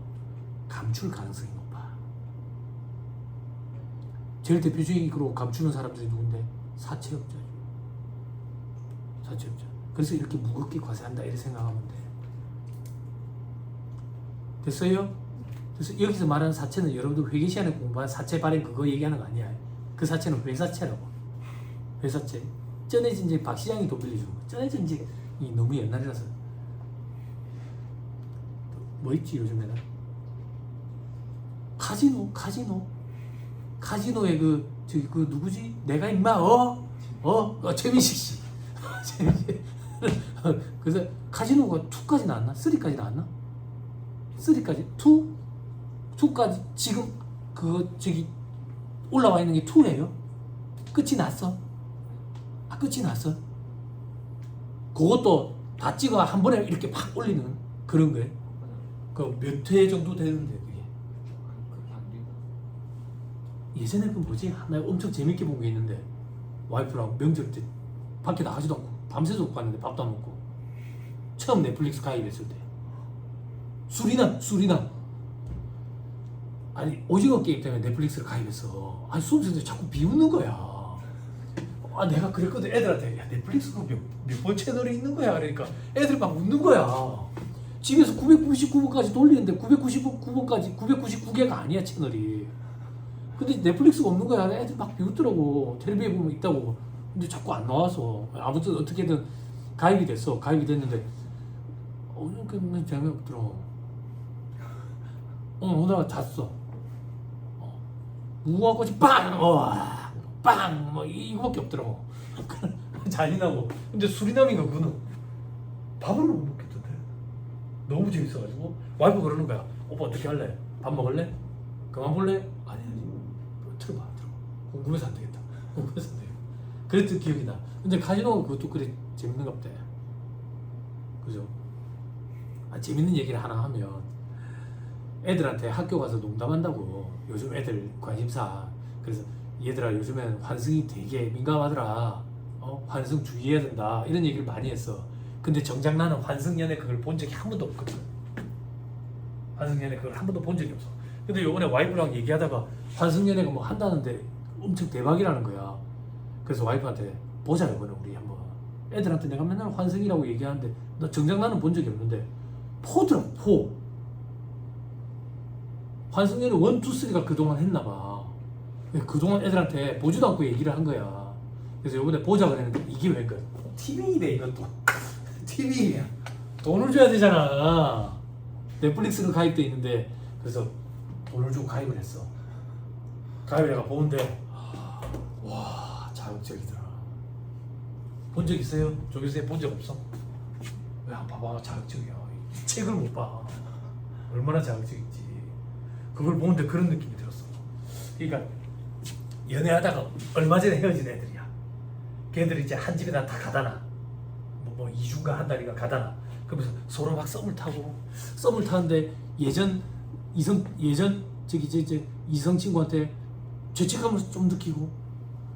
감출 가능성이 높아. 제일 대표적으로 감추는 사람들이 누군데? 사채업자죠. 사채업자. 그래서 이렇게 무겁게 과세한다 이렇게 생각하면 돼. 됐어요? 그래서 여기서 말하는 사채는 여러분들 회계 시간에 공부한 사채 발행 그거 얘기하는 거 아니야. 그 사채는 회사채라고. 회사채. 전해진 이제 박 시장이 돈 빌려주는 거. 전해진 이제 너무 옛날이라서. 뭐 있지 요즘에는? 카지노에 그 누구지? 내가 임마 최민식 씨. 그래서 카지노가 2까지 나왔나? 3까지 나왔나? 3까지? 2까지 지금 올라와 있는 게 2예요? 끝이 났어? 끝이 났어? 그것도 다 찍어 한 번에 이렇게 팍 올리는 그런 거예요. 그 몇 회 정도 되는데 그게? 예전에 그 뭐지? 나 엄청 재밌게 본 게 있는데 와이프랑 명절 때 밖에 나가지도 않고 밤새도록 봤는데 밥도 안 먹고 처음 넷플릭스 가입했을 때 수리남 아니 오징어 게임 때문에 넷플릭스를 가입했어. 아니 수험생들 자꾸 비웃는 거야. 내가 그랬거든 애들한테. 야 넷플릭스 몇 번 채널에 있는 거야. 그러니까 애들 막 웃는 거야. 집에서 999번까지 돌리는데 999번까지 999개가 아니야 채널이. 근데 넷플릭스가 없는 거야. 애들 막 비웃더라고. 텔레비에 보면 있다고. 근데 자꾸 안 나와서 아무튼 어떻게든 가입이 됐어. 가입이 됐는데 오늘 그 재미없더라. 오늘 잤어. 무궁화 꽃이 빵! 뭐 이거밖에 없더라고. 잔인하고. 근데 수리남이가 그거는 밥을 못 먹겠던데. 너무 재밌어가지고 와이프 그러는 거야. 오빠 어떻게 할래? 밥 먹을래? 그만 볼래? 아니 틀어봐. 궁금해서 안 되겠다. 그랬던 기억이 나. 근데 카지노가 그것도 그래 재밌는 것 같아. 그죠? 재밌는 얘기를 하나 하면 애들한테 학교 가서 농담한다고 요즘 애들 관심사. 그래서 얘들아 요즘엔 환승이 되게 민감하더라. 환승 주의해야 된다. 이런 얘기를 많이 했어. 근데 정작 나는 환승연애 그걸 본 적이 한 번도 없거든. 환승연애 그걸 한 번도 본 적이 없어. 근데 요번에 와이프랑 얘기하다가 환승연애가 뭐 한다는데 엄청 대박이라는 거야. 그래서 와이프한테 보자 이번에 우리 한번. 애들한테 내가 맨날 환승이라고 얘기하는데 나 정작 나는 본 적이 없는데 포더라 포. 환승연애 1, 2, 3가 그동안 했나봐. 그동안 애들한테 보지도 않고 얘기를 한 거야. 그래서 요번에 보자 그랬는데 이게 왜 거야? TV네 이것도. TV야. 돈을 줘야 되잖아. 넷플릭스로 가입돼 있는데 그래서 돈을 주고 가입을 했어. 가입을 내가 보는데 와 자극적이더라. 본 적 있어요? 조교수님 본 적 없어? 왜 안 봐봐 자극적이야. 책을 못 봐. 얼마나 자극적인지. 그걸 보는데 그런 느낌이 들었어. 그러니까 연애하다가 얼마 전에 헤어진 애들이야. 걔들이 이제 한 집에 다 가다나 뭐 2주인가 한 달인가 가다나 그러면서 서로 막 썸을 타는데 예전 저기 이성 친구한테 죄책감을 좀 느끼고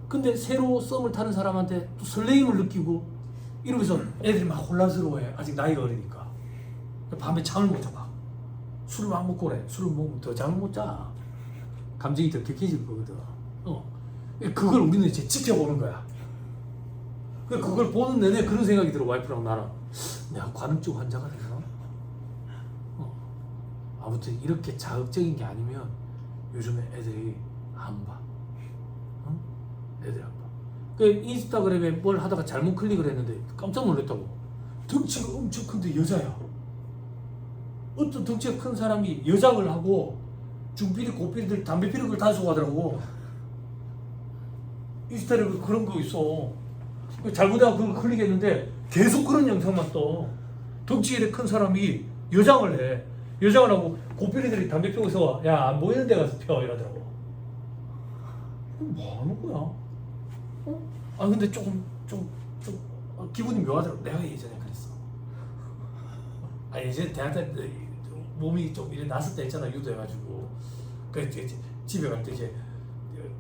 근데 새로 썸을 타는 사람한테 또 설레임을 느끼고 이러면서 애들이 막 혼란스러워해. 아직 나이가 어리니까. 밤에 잠을 못 자. 막 술을 막 먹고 그래. 술을 먹으면 더 잠을 못 자. 감정이 더 격해질 거거든. 그걸 우리는 이제 지켜보는 거야. 그걸 보는 내내 그런 생각이 들어. 와이프랑 나랑 내가 관음증 환자가 되나? 아무튼 이렇게 자극적인 게 아니면 요즘에 애들이 안 봐. 애들이 안 봐. 그 인스타그램에 뭘 하다가 잘못 클릭을 했는데 깜짝 놀랐다고. 덩치가 엄청 큰데 여자야. 어떤 덩치가 큰 사람이 여장을 하고 중피리 고피리들 담배 피는 걸 단속하더라고. 인스타그램에 그런 거 있어. 잘못하고 그걸 클릭했는데 계속 그런 영상만 떠. 덩치가 큰 사람이 여장을 해. 여장을 하고 고피리들이 담배 피우고 있어. 야, 안 보이는 데 가서 펴 이러더라고. 뭐 하는 거야? 아 근데 조금 기분이 묘하더라고. 내가 예전에 그랬어. 예전에 대학 때 몸이 좀 이래 났을 때 있잖아. 유도해가지고 그 집에 갈 때 이제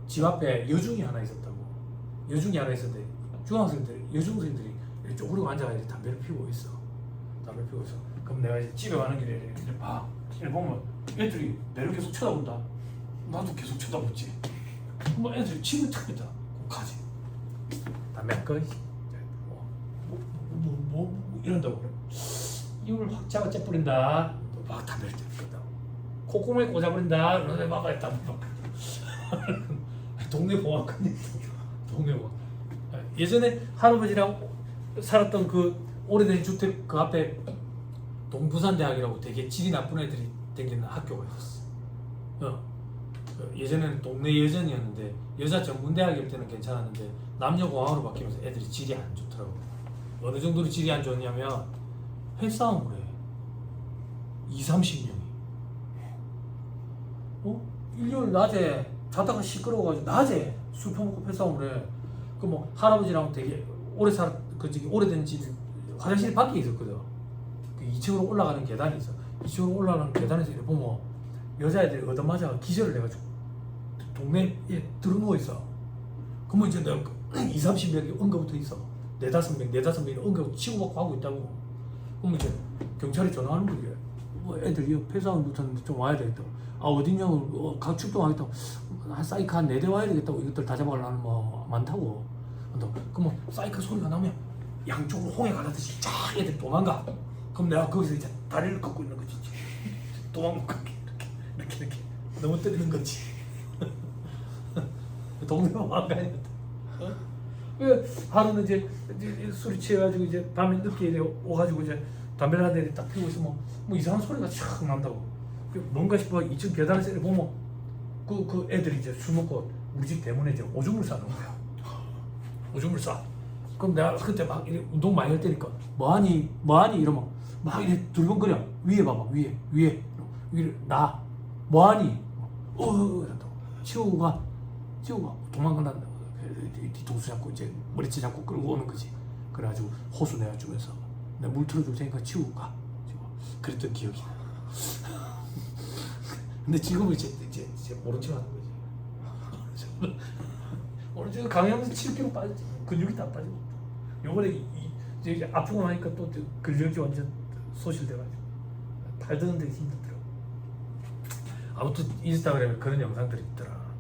집 앞에 여중이 하나 있었다고. 여중이 하나 있었는데 여중생들이 쪼그리고 앉아가지고 담배를 피우고 있어. 담배 피우고 있어. 그럼 내가 이제 집에 가는 길에 이렇게 봐. 이렇게 보면 애들이 내를 계속 쳐다본다. 나도 계속 쳐다보지. 뭐 애들이 침을 탁 뱉다. 가지. 담배 안 꺼? 뭐 이런다고 그래. 입을 확 잡아 째뿌린다. 막 담배를 떼버린다고. 콧구멍에 꽂아버린다. 그러는데 막 담배 막. 동네 보안관이 동네 보안. 예전에 할아버지랑 살았던 그 오래된 주택 그 앞에 동부산대학이라고 되게 질이 나쁜 애들이 다니는 학교가 있었어. 예전에는 동네 예전이었는데 여자 전문대학일 때는 괜찮았는데 남녀공학으로 바뀌면서 애들이 질이 안 좋더라고. 어느 정도로 질이 안 좋냐면 회싸움을 해. 20-30명이. 일요일 낮에 자다가 시끄러워가지고 낮에 술 퍼먹고 회싸움을 해. 그 뭐 할아버지랑 되게 오래 오래된 집이 화장실이 밖에 있었거든. 그 2층으로 올라가는 계단이 있어. 2층으로 올라가는 계단에서 이렇게 보면 여자애들이 얻어맞아 기절을 해가지고 동네에 들어누워 있어. 그러면 이제 내가 20-30명이 응급부터 있어. 4-5명이 응급 치고받고 하고 있다고. 그러면 이제 경찰이 전화하는 거지. 애들이 폐사원 붙었는데 좀 와야 되겠다고. 어딨냐고. 각 출동하겠다고. 한 사이카 한 4대 와야 되겠다고. 이것들 다 잡아가려면 뭐 많다고. 그러면 사이카 소리가 나면 양쪽으로 홍해 가라듯이 쫙 애들이 도망가. 그럼 내가 거기서 이제 다리를 걷고 있는 거지. 도망가 이렇게 넘어뜨리는 거지. 동네가 망가졌다. 하루는 이제 술이 취해가지고 이제 밤에 늦게 이제 오가지고 이제 담배를 한 대 딱 피우고 있으면 뭐 이상한 소리가 촥 난다고. 뭔가 싶어 2층 계단에서 이렇게 보면 그 애들이 이제 술 먹고 우리 집 대문에 이제 오줌을 싸는 거야. 오줌을 싸. 그럼 내가 그때 막 운동 많이 할 때니까 뭐하니 이러면 막 이래 들번거려. 위에 봐봐 위에 나 뭐하니 이런다고. 치우가 도망간다고. 뒤통수 잡고 이제 머리채 잡고 끌고 오는 거지. 그래가지고 호수 내가 주면서 내가 물 틀어줄 테니까 치우고 가. 그랬던 기억이 나. 근데 지금은 이제 이제 모른 척 하는 거지. 오늘 지금 강의하면서 7kg 빠졌지. 근육이 다 빠지고. 요번에 이제 아프고 나니까 또 근력이 완전 소실돼가지고 팔 드는 데 힘들더라고. 아무튼 인스타그램에 그런 영상들이 있더라.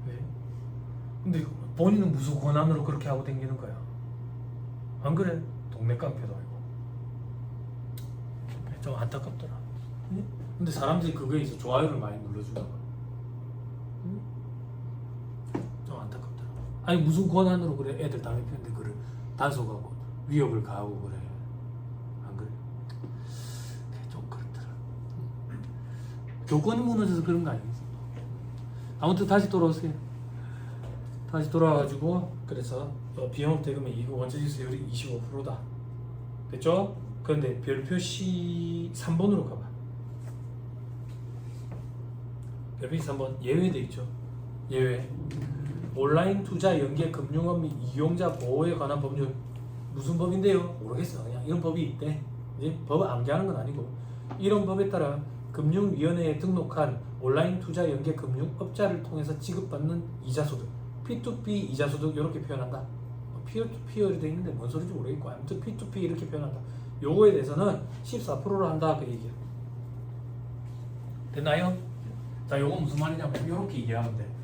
네? 근데 본인은 무슨 권한으로 그렇게 하고 다니는 거야. 안 그래? 동네 깡패도 아니고. 좀 안타깝더라. 네? 근데 사람들이 그거에 있어 좋아요를 많이 눌러주다가 좀 안타깝더라. 아니 무슨 권한으로 그래 애들 담배 피우는데 그를 단속하고 위협을 가하고 그래. 안 그래? 좀 그렇더라. 교권이 무너져서 그런 거 아니겠어? 아무튼 다시 돌아오세요. 다시 돌아와가지고 그래서 비영업 대금의 이익 원천지 수율이 25%다. 됐죠? 그런데 별표 C 3번으로 가봐. 별표 C 3번 예외돼 있죠. 예외. 온라인 투자 연계 금융업 및 이용자 보호에 관한 법률. 무슨 법인데요? 모르겠어. 그냥 이런 법이 있대. 이제 법을 암기하는 건 아니고 이런 법에 따라 금융위원회에 등록한 온라인 투자 연계 금융업자를 통해서 지급받는 이자소득 P2P 이자소득 이렇게 표현한다. P2P로 되어 있는데 뭔 소리인지 모르겠고 아무튼 P2P 이렇게 표현한다. 요거에 대해서는 14%로 한다 그 얘기야. 됐나요? 자, 요건 무슨 말이냐면 요렇게 이해하면 돼.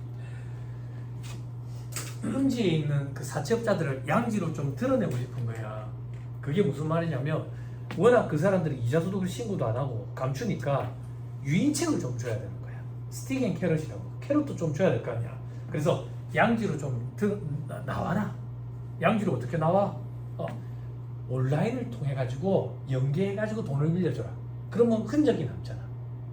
음지에 있는 그 사채업자들을 양지로 좀 드러내고 싶은 거야. 그게 무슨 말이냐면 워낙 그 사람들이 이자소득을 신고도 안 하고 감추니까 유인책을 좀 줘야 되는 거야. 스틱 앤 캐럿이라고. 캐럿도 좀 줘야 될 거 아니야. 그래서 양지로 좀 나와라. 양지로 어떻게 나와? 온라인을 통해 가지고 연계해 가지고 돈을 빌려줘라. 그러면 흔적이 남잖아.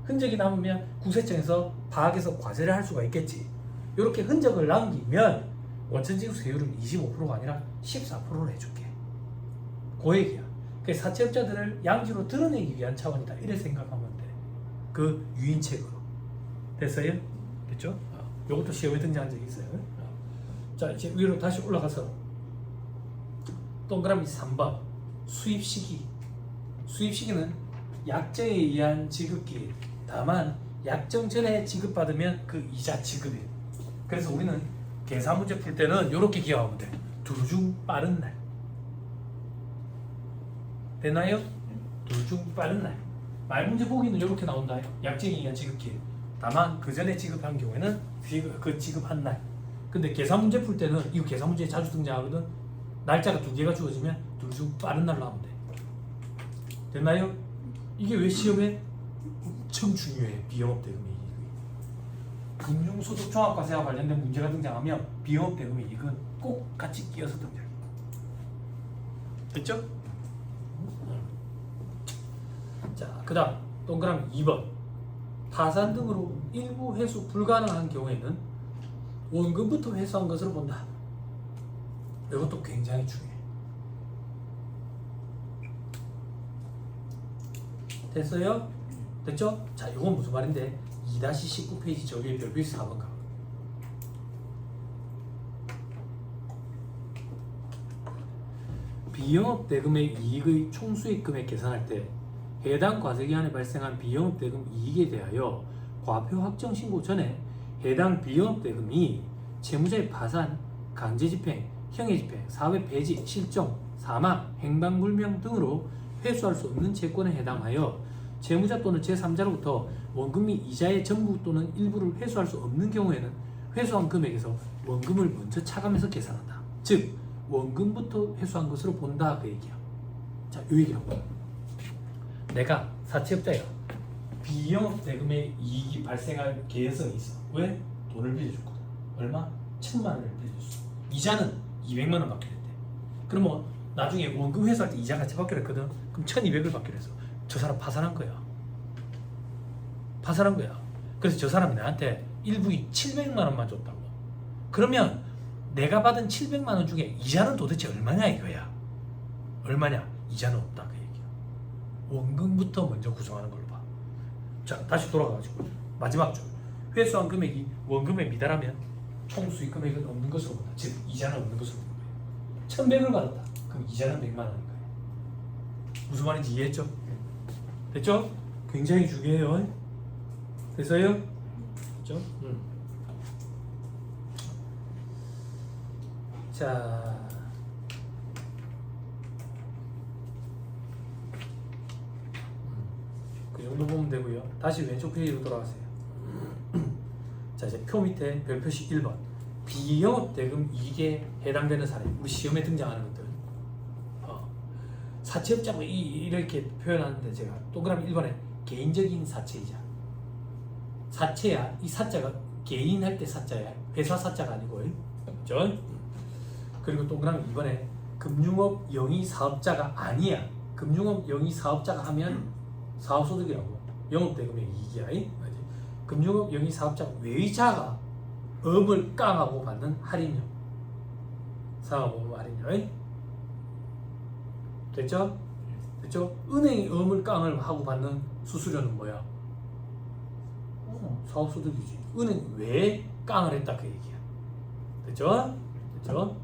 흔적이 남으면 국세청에서 파악해서 과세를 할 수가 있겠지. 이렇게 흔적을 남기면 원천지급 세율은 25%가 아니라 14%로 해줄게. 그 얘기야. 그 사채업자들을 양지로 드러내기 위한 차원이다. 이래 생각하면 돼. 그 유인책으로. 됐어요? 됐죠? 요것도 시험에 등장한 적이 있어요. 자, 이제 위로 다시 올라가서 동그라미 3번 수입 시기. 수입 시기는 약정에 의한 지급기일. 다만 약정 전에 지급받으면 그 이자 지급이에요. 그래서 우리는 계산 문제 풀 때는 이렇게 기억하면 돼. 둘 중 빠른 날. 됐나요? 둘 중 빠른 날. 말 문제 보기는 이렇게 나온다. 약정에 의한 지급기일. 다만 그 전에 지급한 경우에는 그 지급한 날. 근데 계산 문제 풀 때는 이거 계산 문제에 자주 등장하거든. 날짜가 두 개가 주어지면 둘 중 빠른 날로 하면 돼. 됐나요? 이게 왜 시험에 엄청 중요해. 비영업 대금의 이익이. 금융소득 종합과세와 관련된 문제가 등장하면 비영업 대금의 이익은 꼭 같이 끼어서 등장해. 됐죠? 자, 그 다음 동그라미 2번 타산 등으로 일부 회수 불가능한 경우에는 원금부터 회수한 것으로 본다. 이것도 굉장히 중요해. 됐어요? 됐죠? 자, 이건 무슨 말인데 2-19페이지 저기에 별표 4번 가. 비영업 대금의 이익의 총수익 금액 계산할 때 해당 과세기간에 발생한 비영업 대금 이익에 대하여 과표 확정 신고 전에 해당 비영업 대금이 채무자의 파산, 강제집행, 형해집행, 사회 폐지, 실종, 사망, 행방불명 등으로 회수할 수 없는 채권에 해당하여 채무자 또는 제3자로부터 원금 및 이자의 전부 또는 일부를 회수할 수 없는 경우에는 회수한 금액에서 원금을 먼저 차감해서 계산한다. 즉 원금부터 회수한 것으로 본다 그 얘기야. 자, 이 얘기라고. 내가 사채업자야. 비영업 대금의 이익이 발생할 개연성이 있어. 왜? 돈을 빌려줬거든. 얼마? 1,000만 원을 빌려줬어. 이자는 200만 원 받기로 했대. 그러면 나중에 원금 회수할 때 이자 같이 받기로 했거든. 그럼 1,200을 받기로 했어. 저 사람 파산한 거야. 파산한 거야. 그래서 저 사람이 나한테 일부이 700만 원만 줬다고. 그러면 내가 받은 700만 원 중에 이자는 도대체 얼마냐 이거야. 얼마냐? 이자는 없다 그 얘기야. 원금부터 먼저 구성하는 걸로 봐. 자, 다시 돌아가가지고 마지막 줄. 회수한 금액이 원금에 미달하면 총 수익 금액은 없는 것으로 본다. 즉 이자는 없는 것으로 본다. 1,100을 받았다. 그럼 이자는 100만 원인 거예요. 무슨 말인지 이해했죠? 됐죠? 굉장히 중요해요. 됐어요? 됐죠? 자, 그 정도 보면 되고요. 다시 왼쪽 페이지로 돌아가세요. 자, 이제 표 밑에 별표시 1번 비영업 대금 이익에 해당되는 사례. 우리 시험에 등장하는 것들. 사채업자고 이렇게 표현하는데 제가 동그라미 1번에 개인적인 사채이자. 사채야. 이 사자가 개인 할 때 사자야. 회사 사자가 아니고. 그렇죠? 그리고 동그라미 2번에 금융업 영위 사업자가 아니야. 금융업 영위 사업자가 하면 사업소득이라고. 영업대금의 이익이야. 맞지? 금융업 영위 사업자 외자가 업을 깡하고 받는 할인료. 상업업 할인료. 됐죠? 됐죠? 은행이 업을 깡을 하고 받는 수수료는 뭐야? 사업소득이지. 은행 왜 깡을 했다 그 얘기야. 됐죠? 됐죠?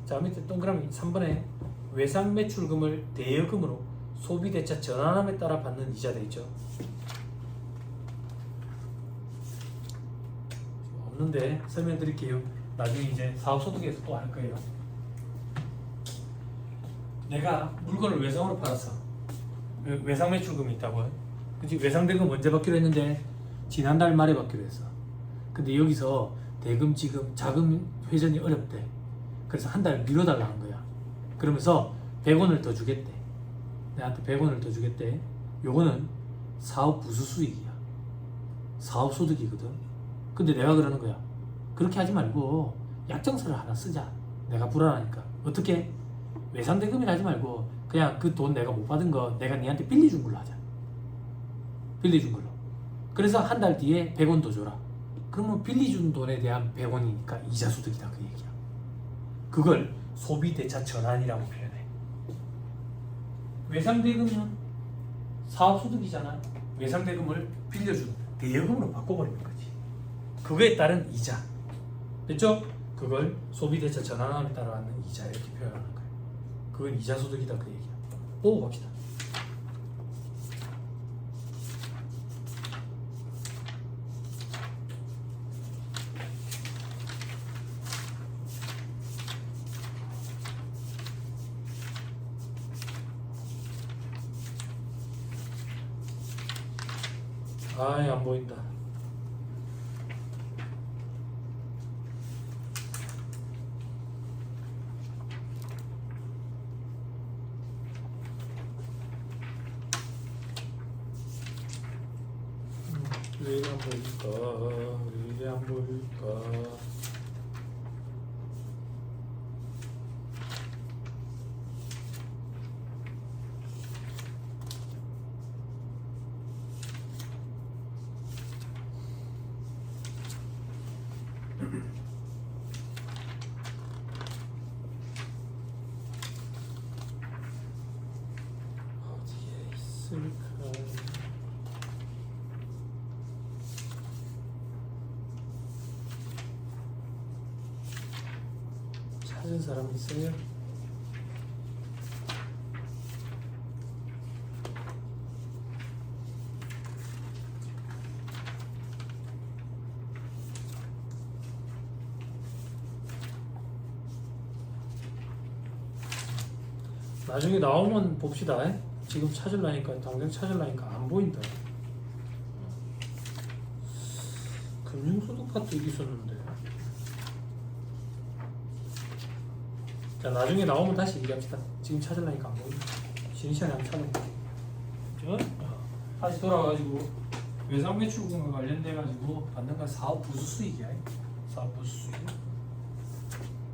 자, 밑에 동그라미 3번에 외상매출금을 대여금으로 소비대차 전환함에 따라 받는 이자 돼 있죠. 없는데 설명드릴게요. 나중에 이제 사업소득에서 또 할 거예요. 내가 물건을 외상으로 팔았어. 외상매출금이 있다고요. 그치? 외상대금 언제 받기로 했는데 지난달 말에 받기로 했어. 근데 여기서 대금 지금 자금 회전이 어렵대. 그래서 한 달 미뤄달라는 거야. 그러면서 100원을 더 주겠대. 내한테 100원을 더 주겠대. 요거는 사업 부수수익이야. 사업소득이거든. 근데 내가 그러는 거야. 그렇게 하지 말고 약정서를 하나 쓰자. 내가 불안하니까. 어떻게? 외상대금이라 하지 말고 그냥 그 돈 내가 못 받은 거 내가 니한테 빌려준 걸로 하자. 빌려준 걸로. 그래서 한 달 뒤에 100원 더 줘라. 그러면 빌려준 돈에 대한 100원이니까 이자소득이다 그 얘기야. 그걸 소비대차 전환이라고 표현해. 외상대금은 사업소득이잖아. 외상대금을 빌려준 대여금으로 바꿔버리는 거지. 그거에 따른 이자. 됐죠? 그걸 소비대차 전환함에 따라하는 이자 이렇게 표현하는 거야. 그건 이자소득이다 그 얘기야. 보고 갑시다. 아이 안 보인다. 왜 이래 안 보일까? 왜 이래 안 보일까? 어디에 있을까? 찾은 사람 있어요? 나중에 나오면 봅시다. 지금 찾으려니까 당장 찾으려니까 안 보인다. 금융소득 파트 여기 있었는데. 자, 나중에 나오면 다시 얘기합시다. 지금 찾으려니까 안 보인다. 쉬는 시간에 한번 찾아볼게요. 다시 돌아가가지고 외상매출금과 관련돼가지고 받는 건 사업 부수수익이야. 사업 부수수익.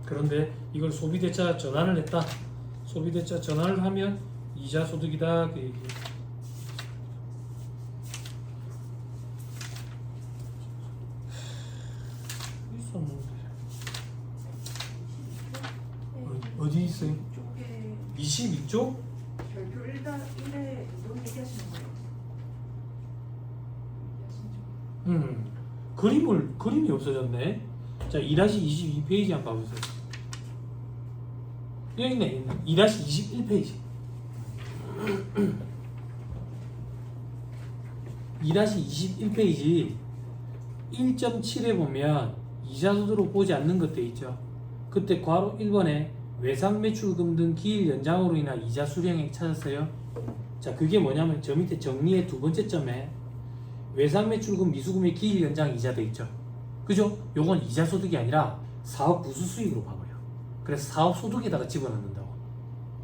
그런데 이걸 소비대차 전환을 했다. 소비대차 전환을 하면 이자소득이다 그 얘기. 있었는데 어디 있어요? 22쪽? 별표 1에 이런 얘기하시는 거예요? 그림이 없어졌네. 자, 2-22페이지 한번 봐보세요. 여기 있네. 2-21페이지. 2-21페이지 1.7에 보면 이자소득으로 보지 않는 것들 있죠. 그때 괄호 1번에 외상매출금 등 기일 연장으로 인한 이자 수령액 찾았어요. 자, 그게 뭐냐면 저 밑에 정리의 두 번째 점에 외상매출금 미수금의 기일 연장 이자 돼 있죠. 그죠? 요건 이자소득이 아니라 사업 부수수익으로 봐버려. 그래서 사업소득에다가 집어넣는다고.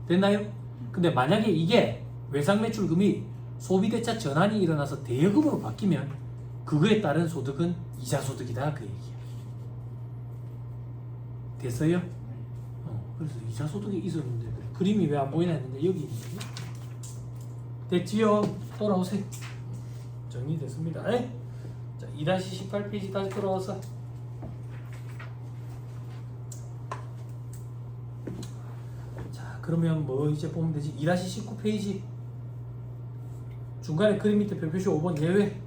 됐나요? 근데 만약에 이게 외상매출금이 소비대차 전환이 일어나서 대여금으로 바뀌면 그거에 따른 소득은 이자소득이다 그 얘기야. 됐어요? 그래서 이자소득이 있었는데 그림이 왜 안 보이나 했는데 여기 있네. 됐지요? 돌아오세요. 정리됐습니다. 에? 자, 2-18페이지 다시 돌아와서 자, 그러면 뭐 이제 보면 되지? 2-19페이지 중간에 그림 밑에 별표시 5번 예외.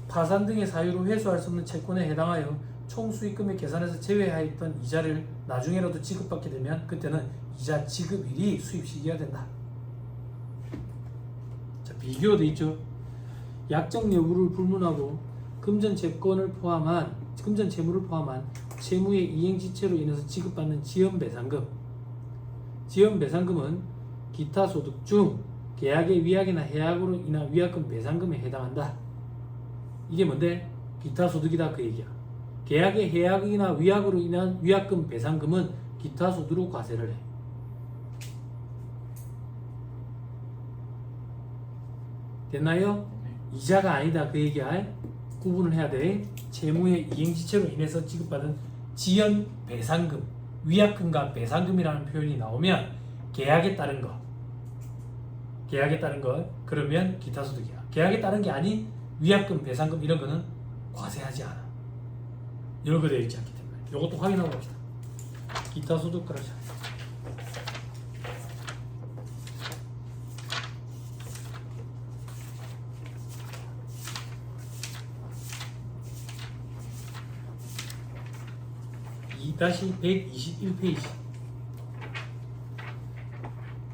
파산 등의 사유로 회수할 수 없는 채권에 해당하여 총 수익금의 계산에서 제외하였던 이자를 나중에라도 지급받게 되면 그때는 이자 지급일이 수입 시기가 된다. 자, 비교돼 있죠. 약정 여부를 불문하고 금전 채권을 포함한 금전 채무를 포함한 채무의 이행 지체로 인해서 지급받는 지연 배상금. 지연 배상금은 기타 소득 중 계약의 위약이나 해약으로 인한 위약금 배상금에 해당한다. 이게 뭔데? 기타 소득이다 그 얘기야. 계약의 해약이나 위약으로 인한 위약금 배상금은 기타 소득으로 과세를 해. 됐나요? 이자가 아니다 그 얘기야. 구분을 해야 돼. 채무의 이행지체로 인해서 지급받은 지연 배상금, 위약금과 배상금이라는 표현이 나오면 계약에 따른 거, 그러면 기타 소득이야. 계약에 따른 게 아닌 위약금, 배상금 이런 거는 과세하지 않아. 이런 거 되어 있지 않기 때문에 이것도 확인하고 봅시다. 기타 소득 그러자. (2-121페이지)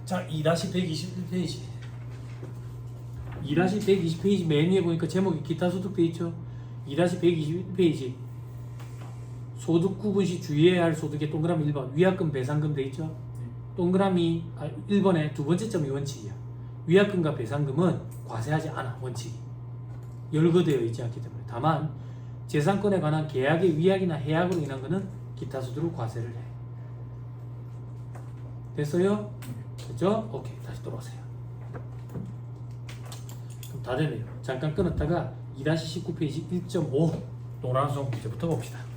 자, 2-121페이지 2-120페이지 맨 위에 보니까 제목이 기타 소득 돼 있죠. 2-121페이지 소득 구분 시 주의해야 할 소득의 동그라미 1번 위약금 배상금 돼 있죠. 동그라미 1번에 두 번째 점이 원칙이야. 위약금과 배상금은 과세하지 않아 원칙이. 열거되어 있지 않기 때문에. 다만 재산권에 관한 계약의 위약이나 해약으로 인한 것은 기타 소득으로 과세를 해. 됐어요? 됐죠? 오케이, 다시 돌아오세요. 그럼 다 되네요. 잠깐 끊었다가 2-19페이지 1.5 노란색 문제부터 봅시다.